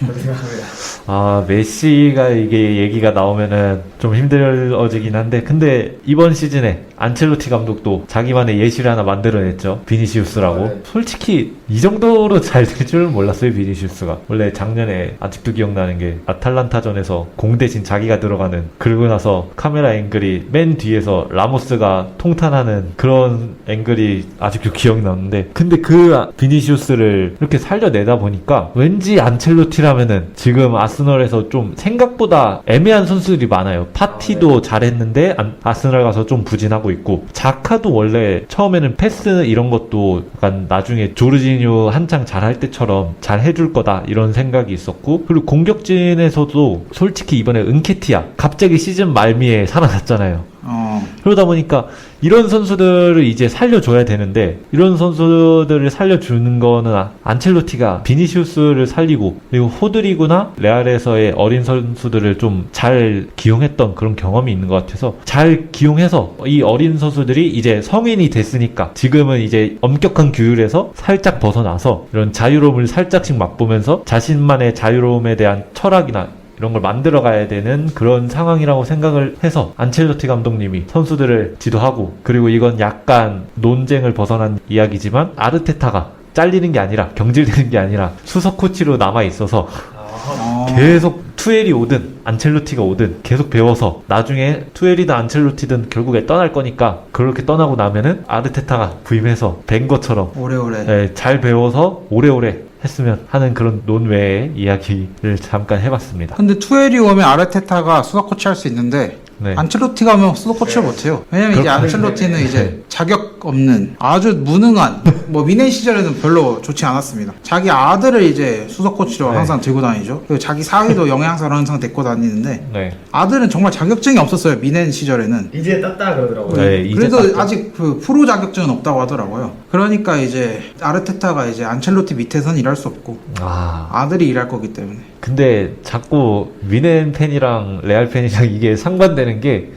그렇게 생각합니다. 아, 메시가 이게 얘기가 나오면은 좀 힘들어지긴 한데 근데 이번 시즌에 안첼로티 감독도 자기만의 예시를 하나 만들어냈죠. 비니시우스라고. 네. 솔직히 이 정도로 잘 될 줄은 몰랐어요. 비니시우스가. 원래 작년에 아직도 기억나는 게 아탈란타전에서 공 대신 자기가 들어가는 그러고 나서 카메라 앵글이 맨 뒤에서 라모스가 통탄하는 그런 앵글이 아직도 기억나는데 근데 그 비니시우스를 이렇게 살려내다 보니까 왠지 안첼로티라면은 지금 아스널에서 좀 생각보다 애매한 선수들이 많아요. 파티도 잘했는데 아스널 가서 좀 부진하고 있고 자카도 원래 처음에는 패스 이런 것도 약간 나중에 조르지뉴 한창 잘할 때처럼 잘 해줄 거다 이런 생각이 있었고 그리고 공격진에서도 솔직히 이번에 은케티아 갑자기 시즌 말미에 살아났잖아요. 그러다 보니까 이런 선수들을 이제 살려줘야 되는데 이런 선수들을 살려주는 거는 안첼로티가 비니시우스를 살리고 그리고 호드리구나 레알에서의 어린 선수들을 좀 잘 기용했던 그런 경험이 있는 것 같아서 잘 기용해서 이 어린 선수들이 이제 성인이 됐으니까 지금은 이제 엄격한 규율에서 살짝 벗어나서 이런 자유로움을 살짝씩 맛보면서 자신만의 자유로움에 대한 철학이나 이런 걸 만들어 가야 되는 그런 상황이라고 생각을 해서 안첼로티 감독님이 선수들을 지도하고 그리고 이건 약간 논쟁을 벗어난 이야기지만 아르테타가 잘리는 게 아니라 경질되는 게 아니라 수석 코치로 남아 있어서 계속 투엘이 오든 안첼로티가 오든 계속 배워서 나중에 투엘이든 안첼로티든 결국에 떠날 거니까 그렇게 떠나고 나면은 아르테타가 부임해서 된 것처럼 오래오래. 네, 잘 배워서 오래오래 했으면 하는 그런 논외의 이야기를 잠깐 해봤습니다. 근데 투엘이 오면 아르테타가 수석 코치 할 수 있는데 네. 안첼로티가 오면 수석 코치를 못해요. 왜냐면 이제 그렇군요. 안첼로티는 네. 이제 자격 없는 아주 무능한 뭐 미넨 시절에는 별로 좋지 않았습니다. 자기 아들을 이제 수석 코치로 네. 항상 들고 다니죠. 그리고 자기 사위도 영양사로 항상 데리고 다니는데 네. 아들은 정말 자격증이 없었어요. 미넨 시절에는. 이제 땄다 그러더라고요. 네, 이제 그래도 딱- 아직 그 프로 자격증은 없다고 하더라고요. 그러니까 이제 아르테타가 이제 안첼로티 밑에선 일할 수 없고 아들이 일할 거기 때문에. 근데 자꾸 미넨 팬이랑 레알 팬이랑 이게 상반되는 게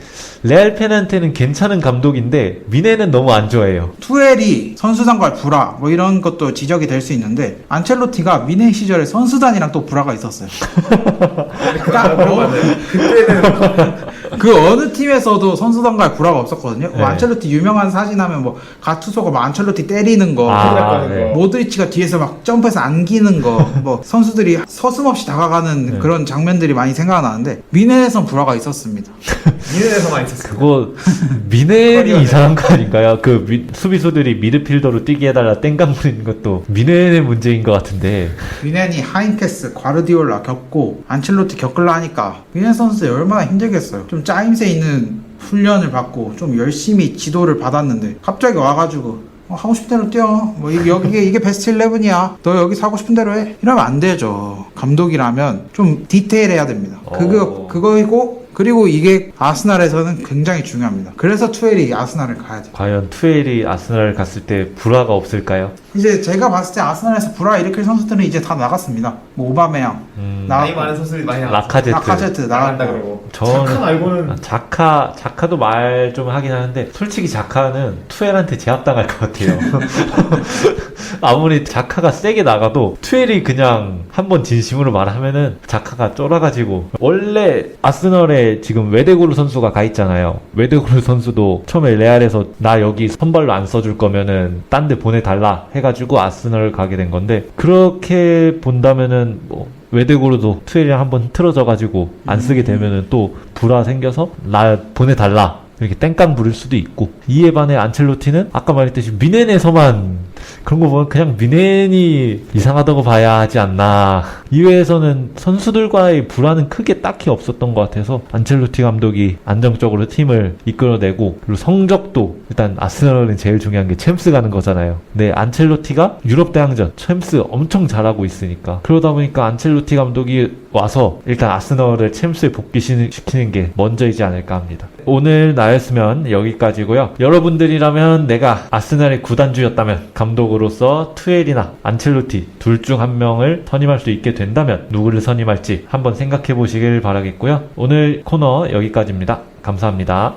레알 팬한테는 괜찮은 감독인데 미넨은 너무 안 좋아해요. 투엘이 선수단과의 불화 뭐 이런 것도 지적이 될 수 있는데 안첼로티가 미넨 시절에 선수단이랑 또 불화가 있었어요. 그 어느 팀에서도 선수단과의 불화가 없었거든요. 뭐 네. 안첼로티 유명한 사진 하면 뭐 가투소가 뭐 안첼로티 때리는 거, 네. 모드리치가 뒤에서 막 점프해서 안기는 거, 뭐 선수들이 서슴없이 다가가는 네. 그런 장면들이 많이 생각나는데 미넨에선 불화가 있었습니다. 미네에서만 있었어요. 그거 미넨이 이상한 거 아닌가요? 그 수비수들이 미드필더로 뛰게 해달라 땡깡 부리는 것도 미넨의 문제인 것 같은데. 미넨이 하인케스, 과르디올라 겪고 안첼로티 겪으려 하니까 미넨 선수들이 얼마나 힘들겠어요. 좀 짜임새 있는 훈련을 받고 좀 열심히 지도를 받았는데 갑자기 와가지고 하고 싶은 대로 뛰어. 뭐 이게 베스트 11이야. 너 여기서 하고 싶은 대로 해. 이러면 안 되죠. 감독이라면 좀 디테일해야 됩니다. 그거이고 그리고 이게 아스날에서는 굉장히 중요합니다. 그래서 투엘이 아스날을 가야 돼요. 과연 투엘이 아스날을 갔을 때 불화가 없을까요? 이제 제가 봤을 때 아스날에서 불화 일으킬 선수들은 이제 다 나갔습니다. 뭐 오바메양, 나이 많은 선수들이 많이 나왔어요. 라카제트. 나간다 그러고. 저는- 자카 말고는 자카도 말 좀 하긴 하는데 솔직히 자카는 투엘한테 제압당할 것 같아요. 아무리 자카가 세게 나가도 투엘이 그냥 한번 진심으로 말하면은 자카가 쫄아가지고 원래 아스널에 지금 웨데고르 선수가 가 있잖아요. 웨데고르 선수도 처음에 레알에서 나 여기 선발로 안 써줄 거면은 딴 데 보내달라 해가지고 아스널 가게 된 건데 그렇게 본다면은 뭐 웨데고르도 투엘이랑 한번 틀어져가지고 안 쓰게 되면은 또 불화 생겨서 나 보내달라 이렇게 땡깡 부릴 수도 있고 이에 반해 안첼로티는 아까 말했듯이 미넨에서만 그런 거 보면 그냥 미넨이 이상하다고 봐야 하지 않나. 이외에서는 선수들과의 불화는 크게 딱히 없었던 것 같아서 안첼로티 감독이 안정적으로 팀을 이끌어내고 그리고 성적도 일단 아스널은 제일 중요한 게 챔스 가는 거잖아요. 근데 안첼로티가 유럽 대항전 챔스 엄청 잘하고 있으니까 그러다 보니까 안첼로티 감독이 와서 일단 아스널을 챔스에 복귀시키는 게 먼저이지 않을까 합니다. 오늘 나였으면 여기까지고요. 여러분들이라면 내가 아스날의 구단주였다면 감독으로서 투엘이나 안첼로티 둘 중 한 명을 선임할 수 있게 된다면 누구를 선임할지 한번 생각해 보시길 바라겠고요. 오늘 코너 여기까지입니다. 감사합니다.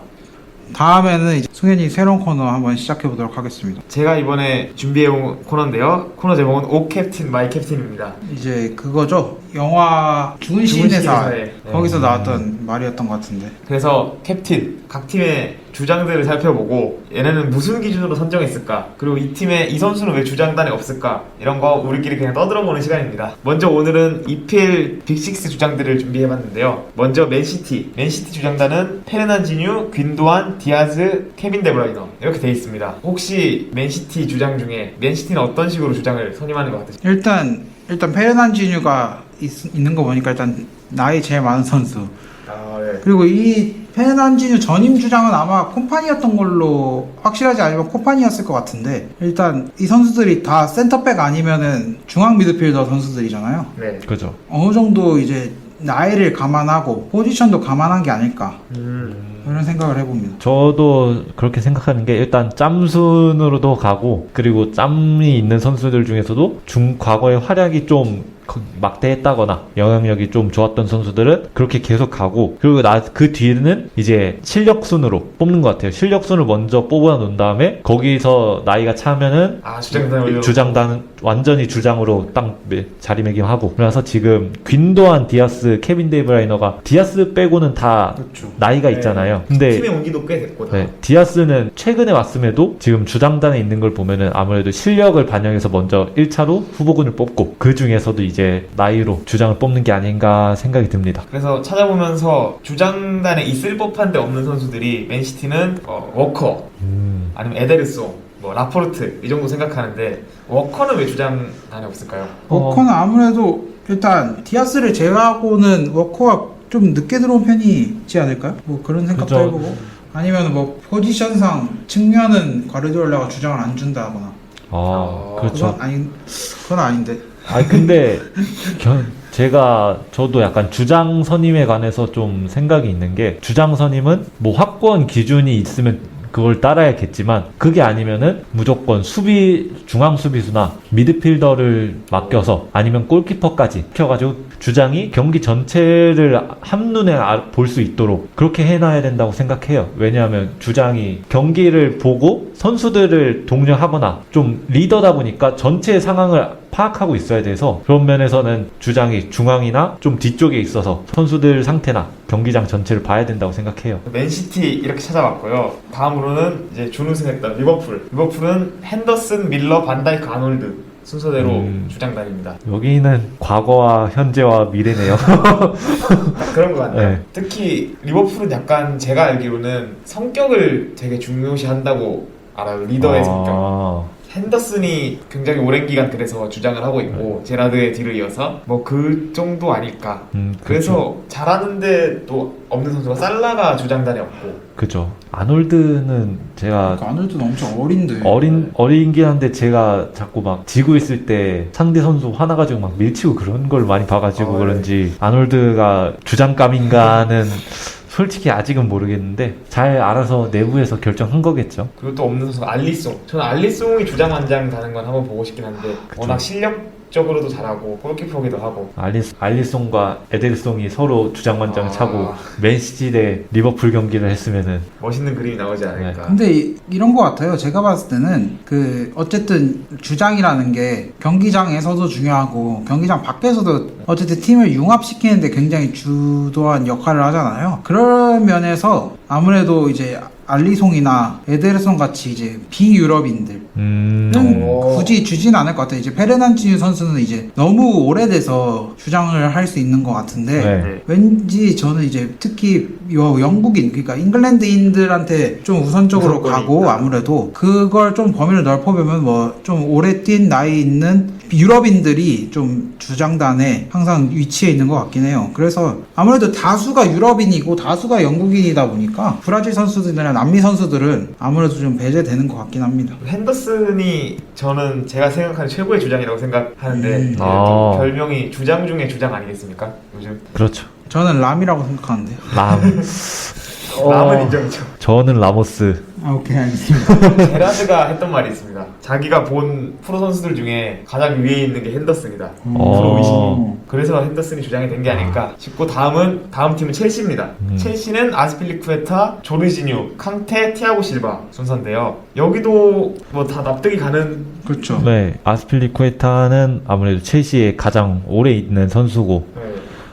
다음에는 이제 승현이 새로운 코너 한번 시작해 보도록 하겠습니다. 제가 이번에 준비해온 코너인데요. 코너 제목은 오 캡틴 마이 캡틴입니다. 이제 그거죠. 영화 죽은 시인의 사 네. 거기서 나왔던 말이었던 것 같은데. 그래서 캡틴 각 팀의 주장들을 살펴보고 얘네는 무슨 기준으로 선정했을까, 그리고 이 팀의 이 선수는 왜 주장단에 없을까, 이런 거 우리끼리 그냥 떠들어보는 시간입니다. 먼저 오늘은 EPL 빅6 주장들을 준비해봤는데요. 먼저 맨시티 주장단은 페르난지뉴, 귄도안, 디아즈, 케빈 데브라이너 이렇게 돼 있습니다. 혹시 맨시티 주장 중에 맨시티는 어떤 식으로 주장을 선임하는 것 같으세요? 일단 페르난지뉴가 있는 거 보니까 일단 나이 제일 많은 선수. 네. 그리고 이 페르난지뉴 전임 주장은 아마 콤파니였던 걸로 확실하지 않으면 콤파니였을 것 같은데, 일단 이 선수들이 다 센터백 아니면은 중앙 미드필더 선수들이잖아요. 네. 그죠? 어느 정도 이제 나이를 감안하고 포지션도 감안한 게 아닐까 그런 생각을 해봅니다. 저도 그렇게 생각하는 게 일단 짬순으로도 가고 그리고 짬이 있는 선수들 중에서도 과거의 활약이 좀 막대했다거나 영향력이 좀 좋았던 선수들은 그렇게 계속 가고 그리고 그 뒤는 이제 실력순으로 뽑는 것 같아요. 실력순을 먼저 뽑아 놓은 다음에 거기서 나이가 차면은 주장단 완전히 주장으로 딱 자리매김하고 그래서 지금 귄도안, 디아스, 케빈 데이브라이너가 디아스 빼고는 다 그렇죠. 나이가 있잖아요. 근데 팀의 온기도 꽤 됐고 네, 디아스는 최근에 왔음에도 지금 주장단에 있는 걸 보면은 아무래도 실력을 반영해서 먼저 1차로 후보군을 뽑고 그 중에서도 이제 나이로 주장을 뽑는 게 아닌가 생각이 듭니다. 그래서 찾아보면서 주장단에 있을 법한데 없는 선수들이 맨시티는 워커 아니면 에데르송 뭐 라포르트 이 정도 생각하는데 워커는 왜 주장단에 없을까요? 워커는 아무래도 일단 디아스를 제외하고는 워커가 좀 늦게 들어온 편이지 않을까요? 뭐 그런 생각도 그죠. 해보고 아니면 뭐 포지션상 측면은 과르디올라가 주장을 안 준다거나 그렇죠. 그건 아닌데. 근데 저도 약간 주장 선임에 관해서 좀 생각이 있는 게 주장 선임은 뭐 확고한 기준이 있으면 그걸 따라야겠지만 그게 아니면은 무조건 중앙 수비수나 미드필더를 맡겨서 아니면 골키퍼까지 시켜가지고 주장이 경기 전체를 한눈에 볼 수 있도록 그렇게 해놔야 된다고 생각해요. 왜냐하면 주장이 경기를 보고 선수들을 독려하거나 좀 리더다 보니까 전체 상황을 파악하고 있어야 돼서 그런 면에서는 주장이 중앙이나 좀 뒤쪽에 있어서 선수들 상태나 경기장 전체를 봐야 된다고 생각해요. 맨시티 이렇게 찾아봤고요. 다음으로는 이제 준우승했던 리버풀은 핸더슨, 밀러, 반다이크, 아놀드 순서대로 주장단입니다. 여기는 과거와 현재와 미래네요. 그런 것 같네요. 네. 특히 리버풀은 약간 제가 알기로는 성격을 되게 중요시한다고 알아요. 리더의 성격. 핸더슨이 굉장히 오랜 기간 그래서 주장을 하고 있고 제라드의 뒤를 이어서 뭐 그 정도 아닐까. 그래서 잘하는데 또 없는 선수가 살라가 주장단에 없고. 그죠. 아놀드는 제가 아놀드는 엄청 어린데. 어린긴 한데 제가 자꾸 막 지고 있을 때 상대 선수 화나가지고 막 밀치고 그런 걸 많이 봐가지고 그런지 아놀드가 주장감인가는 솔직히 아직은 모르겠는데 잘 알아서 내부에서 결정한 거겠죠. 그리고 또 없는 선수가 알리송. 저는 알리송이 주장완장 가는 건 한번 보고 싶긴 한데 그쵸. 워낙 실력적으로도 잘하고 골키퍼기도 하고 알리송과 에데르송이 서로 주장완장을 차고 맨시티 대 리버풀 경기를 했으면은 멋있는 그림이 나오지 않을까. 네. 근데 이런 거 같아요. 제가 봤을 때는 어쨌든 주장이라는 게 경기장에서도 중요하고 경기장 밖에서도 어쨌든 팀을 융합시키는데 굉장히 주도한 역할을 하잖아요. 그런 면에서 아무래도 이제 알리송이나 에데르송 같이 이제 비유럽인들은 굳이 주진 않을 것 같아요. 이제 페르난치뉴 선수는 이제 너무 오래돼서 주장을 할 수 있는 것 같은데 네. 왠지 저는 이제 특히 영국인 그러니까 잉글랜드인들한테 좀 우선적으로 가고 아무래도 그걸 좀 범위를 넓혀보면 뭐 좀 오래 뛴 나이 있는 유럽인들이 좀 주장단에 항상 위치해 있는 것 같긴 해요. 그래서 아무래도 다수가 유럽인이고 다수가 영국인이다 보니까 브라질 선수들이나 남미 선수들은 아무래도 좀 배제되는 것 같긴 합니다. 핸더슨이 저는 제가 생각하는 최고의 주장이라고 생각하는데 별명이 주장 중에 주장 아니겠습니까? 요즘 그렇죠. 저는 람이라고 생각하는데요. 람은 인정이죠. 저는 라모스. 오케이 알겠습니다. 제라드가 했던 말이 있습니다. 자기가 본 프로 선수들 중에 가장 위에 있는 게 핸더슨이다. 프로 의식이. 그래서 핸더슨이 주장이 된 게 아닐까 싶고 다음 팀은 첼시입니다. 첼시는 아스필리쿠에타, 조르지뉴, 캉테, 티아고 실바 순서인데요. 여기도 뭐 다 납득이 가는. 그렇죠. 네, 아스필리쿠에타는 아무래도 첼시에 가장 오래 있는 선수고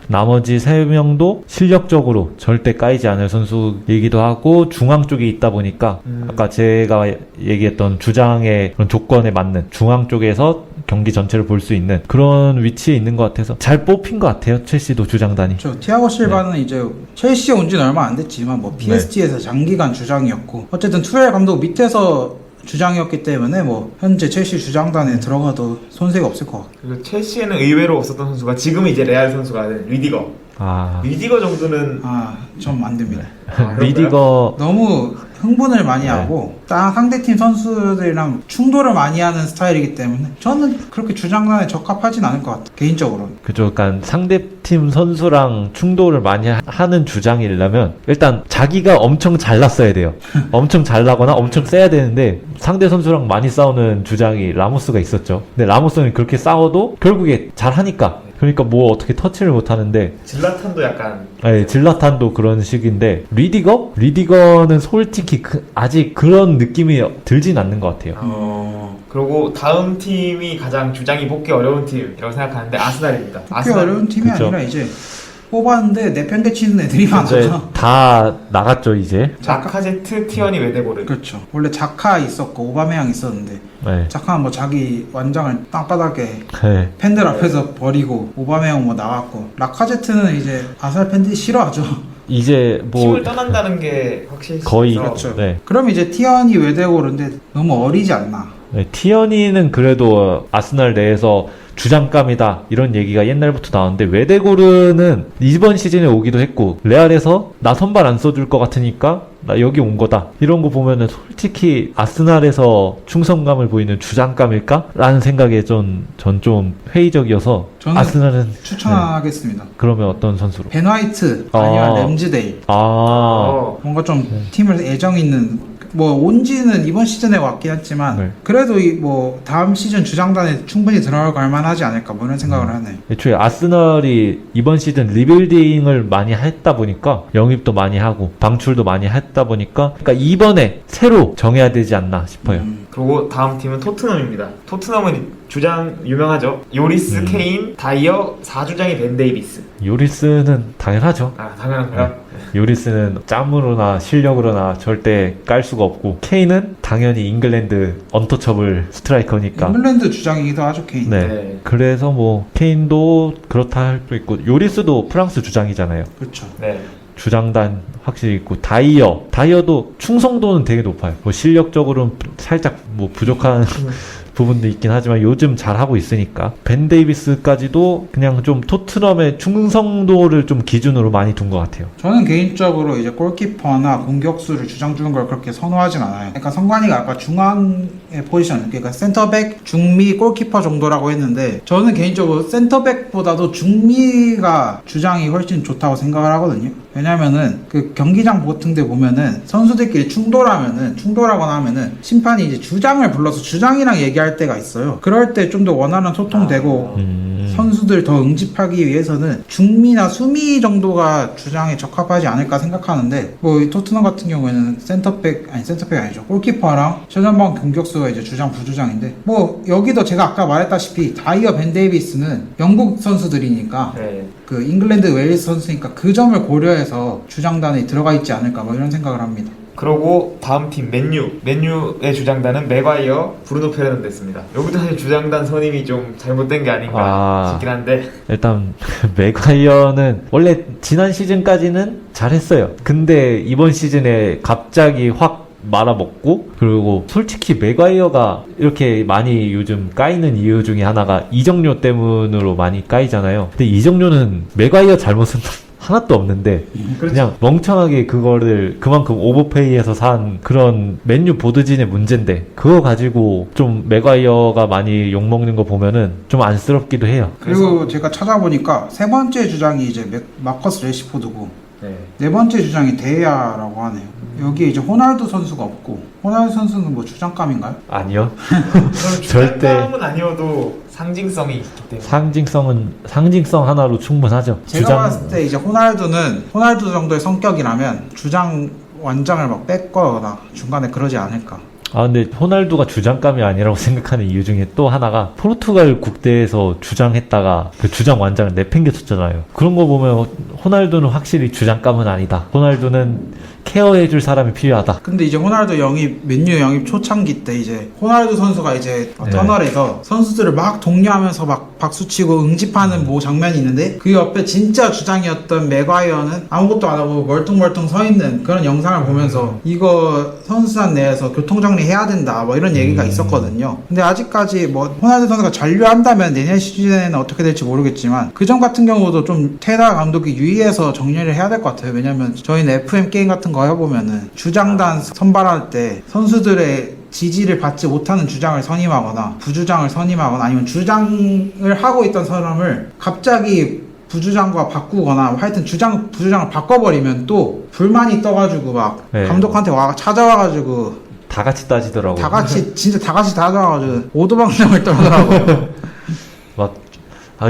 나머지 3명도 실력적으로 절대 까이지 않을 선수이기도 하고 중앙 쪽에 있다 보니까 아까 제가 얘기했던 주장의 그런 조건에 맞는 중앙 쪽에서 경기 전체를 볼 수 있는 그런 위치에 있는 것 같아서 잘 뽑힌 것 같아요. 첼시도 주장단이. 그렇죠. 티아고 실바는 이제 첼시에 온 지는 얼마 안 됐지만 뭐 PSG에서 장기간 주장이었고 어쨌든 투엘 감독 밑에서 주장이었기 때문에 뭐 현재 첼시 주장단에 들어가도 손색이 없을 것 같아요. 그리고 첼시에는 의외로 없었던 선수가 지금은 이제 레알 선수가 된 리디거. 리디거 정도는 좀 안 됩니다. 그런가요? 리디거 너무 흥분을 많이 하고 상대팀 선수들이랑 충돌을 많이 하는 스타일이기 때문에 저는 그렇게 주장단에 적합하진 않을 것 같아요. 개인적으로는. 그죠. 그러니까 상대팀 선수랑 충돌을 많이 하는 주장이려면 일단 자기가 엄청 잘났어야 돼요. 엄청 잘나거나 엄청 세야 되는데 상대 선수랑 많이 싸우는 주장이 라모스가 있었죠. 근데 라모스는 그렇게 싸워도 결국에 잘하니까. 그러니까 뭐 어떻게 터치를 못 하는데 질라탄도 약간 질라탄도 그런 식인데 리디거는 솔직히 아직 그런 느낌이 들진 않는 것 같아요. 그리고 다음 팀이 가장 주장이 뽑기 어려운 팀이라고 생각하는데 아스날입니다. 뽑기 어려운 팀이 그쵸. 아니라 이제 뽑았는데 내팽개치는 애들이 이제 많아서 다 나갔죠 이제. 라카제트, 티어니, 웨데보르. 그렇죠. 원래 자카 있었고 오바메양 있었는데 네. 자카는 뭐 자기 완장을 땅바닥에 네. 팬들 앞에서 버리고 오바메양 뭐 나왔고 라카제트는 이제 아스날 팬들이 싫어하죠. 이제 뭐 팀을 떠난다는 게 확실히 거의 그렇죠. 네. 그럼 이제 티언이 외대고르인데 너무 어리지 않나. 네, 티어니는 그래도 아스날 내에서 주장감이다 이런 얘기가 옛날부터 나왔는데 웨데고르는 이번 시즌에 오기도 했고 레알에서 나 선발 안 써줄 것 같으니까 나 여기 온 거다 이런 거 보면은 솔직히 아스날에서 충성감을 보이는 주장감일까? 라는 생각에 전 좀 회의적이어서 저는 아스날은 추천하겠습니다. 그러면 어떤 선수로? 벤 화이트 아니면 램즈데일. 뭔가 좀 팀을 애정 있는 뭐 온지는 이번 시즌에 왔긴 했지만 네. 그래도 뭐 다음 시즌 주장단에 충분히 들어갈 만하지 않을까 뭐 이런 생각을 하네요. 애초에 아스널이 이번 시즌 리빌딩을 많이 했다 보니까 영입도 많이 하고 방출도 많이 했다 보니까 그러니까 이번에 새로 정해야 되지 않나 싶어요. 그리고 다음 팀은 토트넘입니다. 토트넘은 주장 유명하죠. 요리스, 케인, 다이어, 4주장이 벤 데이비스. 요리스는 당연하죠. 당연한가요? 요리스는 짬으로나 실력으로나 절대 깔 수가 없고 케인은 당연히 잉글랜드 언터처블 스트라이커니까 잉글랜드 주장이기도 하죠, 케인. 네. 그래서 뭐 케인도 그렇다 할 수 있고 요리스도 프랑스 주장이잖아요. 그렇죠. 네. 주장단 확실히 있고 다이어도 충성도는 되게 높아요. 뭐 실력적으로는 살짝 뭐 부족한 부분도 있긴 하지만 요즘 잘하고 있으니까 벤 데이비스까지도 그냥 좀 토트넘의 충성도를 좀 기준으로 많이 둔 것 같아요. 저는 개인적으로 이제 골키퍼나 공격수를 주장 주는 걸 그렇게 선호하진 않아요. 그러니까 성관이가 아까 중앙의 포지션, 그러니까 센터백, 중미, 골키퍼 정도라고 했는데 저는 개인적으로 센터백보다도 중미가 주장이 훨씬 좋다고 생각을 하거든요. 왜냐면은 그 경기장 같은 데 보면은 선수들끼리 충돌하거나 하면은 심판이 이제 주장을 불러서 주장이랑 얘기할 때가 있어요. 그럴 때 좀 더 원활한 소통되고 선수들 더 응집하기 위해서는 중미나 수미 정도가 주장에 적합하지 않을까 생각하는데 뭐 토트넘 같은 경우에는 센터백 아니죠. 골키퍼랑 최전방 공격수가 이제 주장 부주장인데 뭐 여기도 제가 아까 말했다시피 다이어 벤 데이비스는 영국 선수들이니까 네. 그 잉글랜드 웨일스 선수니까 그 점을 고려해서 주장단에 들어가 있지 않을까 뭐 이런 생각을 합니다. 그리고 다음 팀 맨유의 주장단은 맥과이어, 브루노 페르난데스입니다. 여기도 사실 주장단 선임이 좀 잘못된 게 아닌가 싶긴 한데 일단 맥과이어는 원래 지난 시즌까지는 잘했어요. 근데 이번 시즌에 갑자기 확 말아먹고 그리고 솔직히 맥과이어가 이렇게 많이 요즘 까이는 이유 중에 하나가 이정료 때문으로 많이 까이잖아요. 근데 이정료는 맥과이어 잘못은 하나도 없는데 그냥 멍청하게 그거를 그만큼 오버페이해서 산 그런 맨유 보드진의 문제인데 그거 가지고 좀 맥과이어가 많이 욕먹는 거 보면은 좀 안쓰럽기도 해요. 그리고 제가 찾아보니까 세 번째 주장이 이제 마커스 레시포드고 네 번째 주장이 데야라고 하네요. 여기에 이제 호날두 선수가 없고 호날두 선수는 뭐 주장감인가요? 아니요. 절대 주장감은 아니어도 상징성이 있기 때문에 상징성 하나로 충분하죠. 제가 봤을 때 이제 호날두 정도의 성격이라면 주장 완장을 막 뺏거나 중간에 그러지 않을까. 근데 호날두가 주장감이 아니라고 생각하는 이유 중에 또 하나가 포르투갈 국대에서 주장했다가 그 주장 완장을 내팽개쳤잖아요. 그런 거 보면 호날두는 확실히 주장감은 아니다. 호날두는 케어해줄 사람이 필요하다. 근데 이제 호날두 영입, 맨유 영입 초창기 때 이제 호날두 선수가 이제 네. 터널에서 선수들을 막 독려하면서 막 박수치고 응집하는 뭐 장면이 있는데 그 옆에 진짜 주장이었던 맥과이어는 아무것도 안 하고 멀뚱멀뚱 서 있는 그런 영상을 보면서 이거 선수단 내에서 교통정리 해야 된다 뭐 이런 얘기가 있었거든요. 근데 아직까지 뭐 호날두 선수가 잔류한다면 내년 시즌에는 어떻게 될지 모르겠지만 그전 같은 경우도 좀 테다 감독이 유의해서 정리를 해야 될 것 같아요. 왜냐면 저희는 FM 게임 같은 거 해보면은 주장단 선발할 때 선수들의 지지를 받지 못하는 주장을 선임하거나 부주장을 선임하거나 아니면 주장을 하고 있던 사람을 갑자기 부주장과 바꾸거나 하여튼 부주장을 바꿔버리면 또 불만이 떠가지고 막 네. 감독한테 찾아와가지고 다 같이 따지더라고요. 다 같이 진짜 다 같이 찾아와가지고 오도방정을 떨더라고요. 막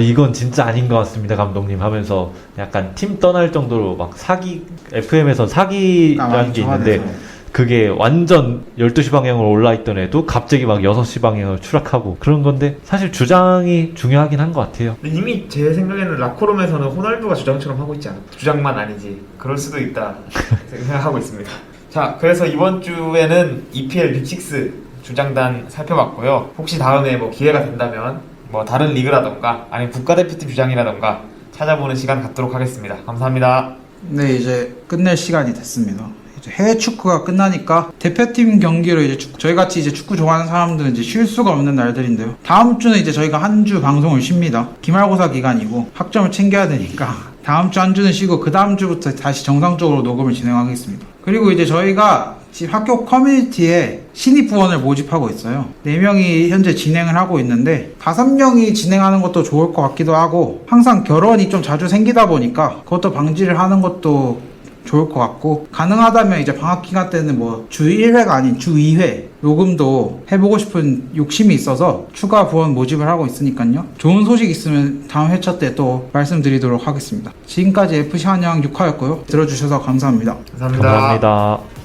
이건 진짜 아닌 것 같습니다 감독님 하면서 약간 팀 떠날 정도로 막 FM에서 사기라는 게 있는데 그게 완전 12시 방향으로 올라있던 애도 갑자기 막 6시 방향으로 추락하고 그런 건데 사실 주장이 중요하긴 한 것 같아요. 근데 이미 제 생각에는 라코롬에서는 호날두가 주장처럼 하고 있지 않아? 주장만 아니지 그럴 수도 있다 생각하고 있습니다. 자, 그래서 이번 주에는 EPL 빅6 주장단 살펴봤고요. 혹시 다음에 뭐 기회가 된다면 뭐 다른 리그라던가 아니면 국가대표팀 주장이라던가 찾아보는 시간 갖도록 하겠습니다. 감사합니다. 네, 이제 끝낼 시간이 됐습니다. 이제 해외 축구가 끝나니까 대표팀 경기로 이제 저희 같이 이제 축구 좋아하는 사람들은 이제 쉴 수가 없는 날들인데요. 다음 주는 이제 저희가 한 주 방송을 쉽니다. 기말고사 기간이고 학점을 챙겨야 되니까 다음 주 한 주는 쉬고 그 다음 주부터 다시 정상적으로 녹음을 진행하겠습니다. 그리고 이제 저희가 지금 학교 커뮤니티에 신입 부원을 모집하고 있어요. 4명이 현재 진행을 하고 있는데 5명이 진행하는 것도 좋을 것 같기도 하고 항상 결혼이 좀 자주 생기다 보니까 그것도 방지를 하는 것도 좋을 것 같고 가능하다면 이제 방학 기간 때는 뭐 주 1회가 아닌 주 2회 녹음도 해보고 싶은 욕심이 있어서 추가 부원 모집을 하고 있으니까요. 좋은 소식 있으면 다음 회차 때 또 말씀드리도록 하겠습니다. 지금까지 FC 한양 6화였고요. 들어주셔서 감사합니다. 감사합니다. 감사합니다.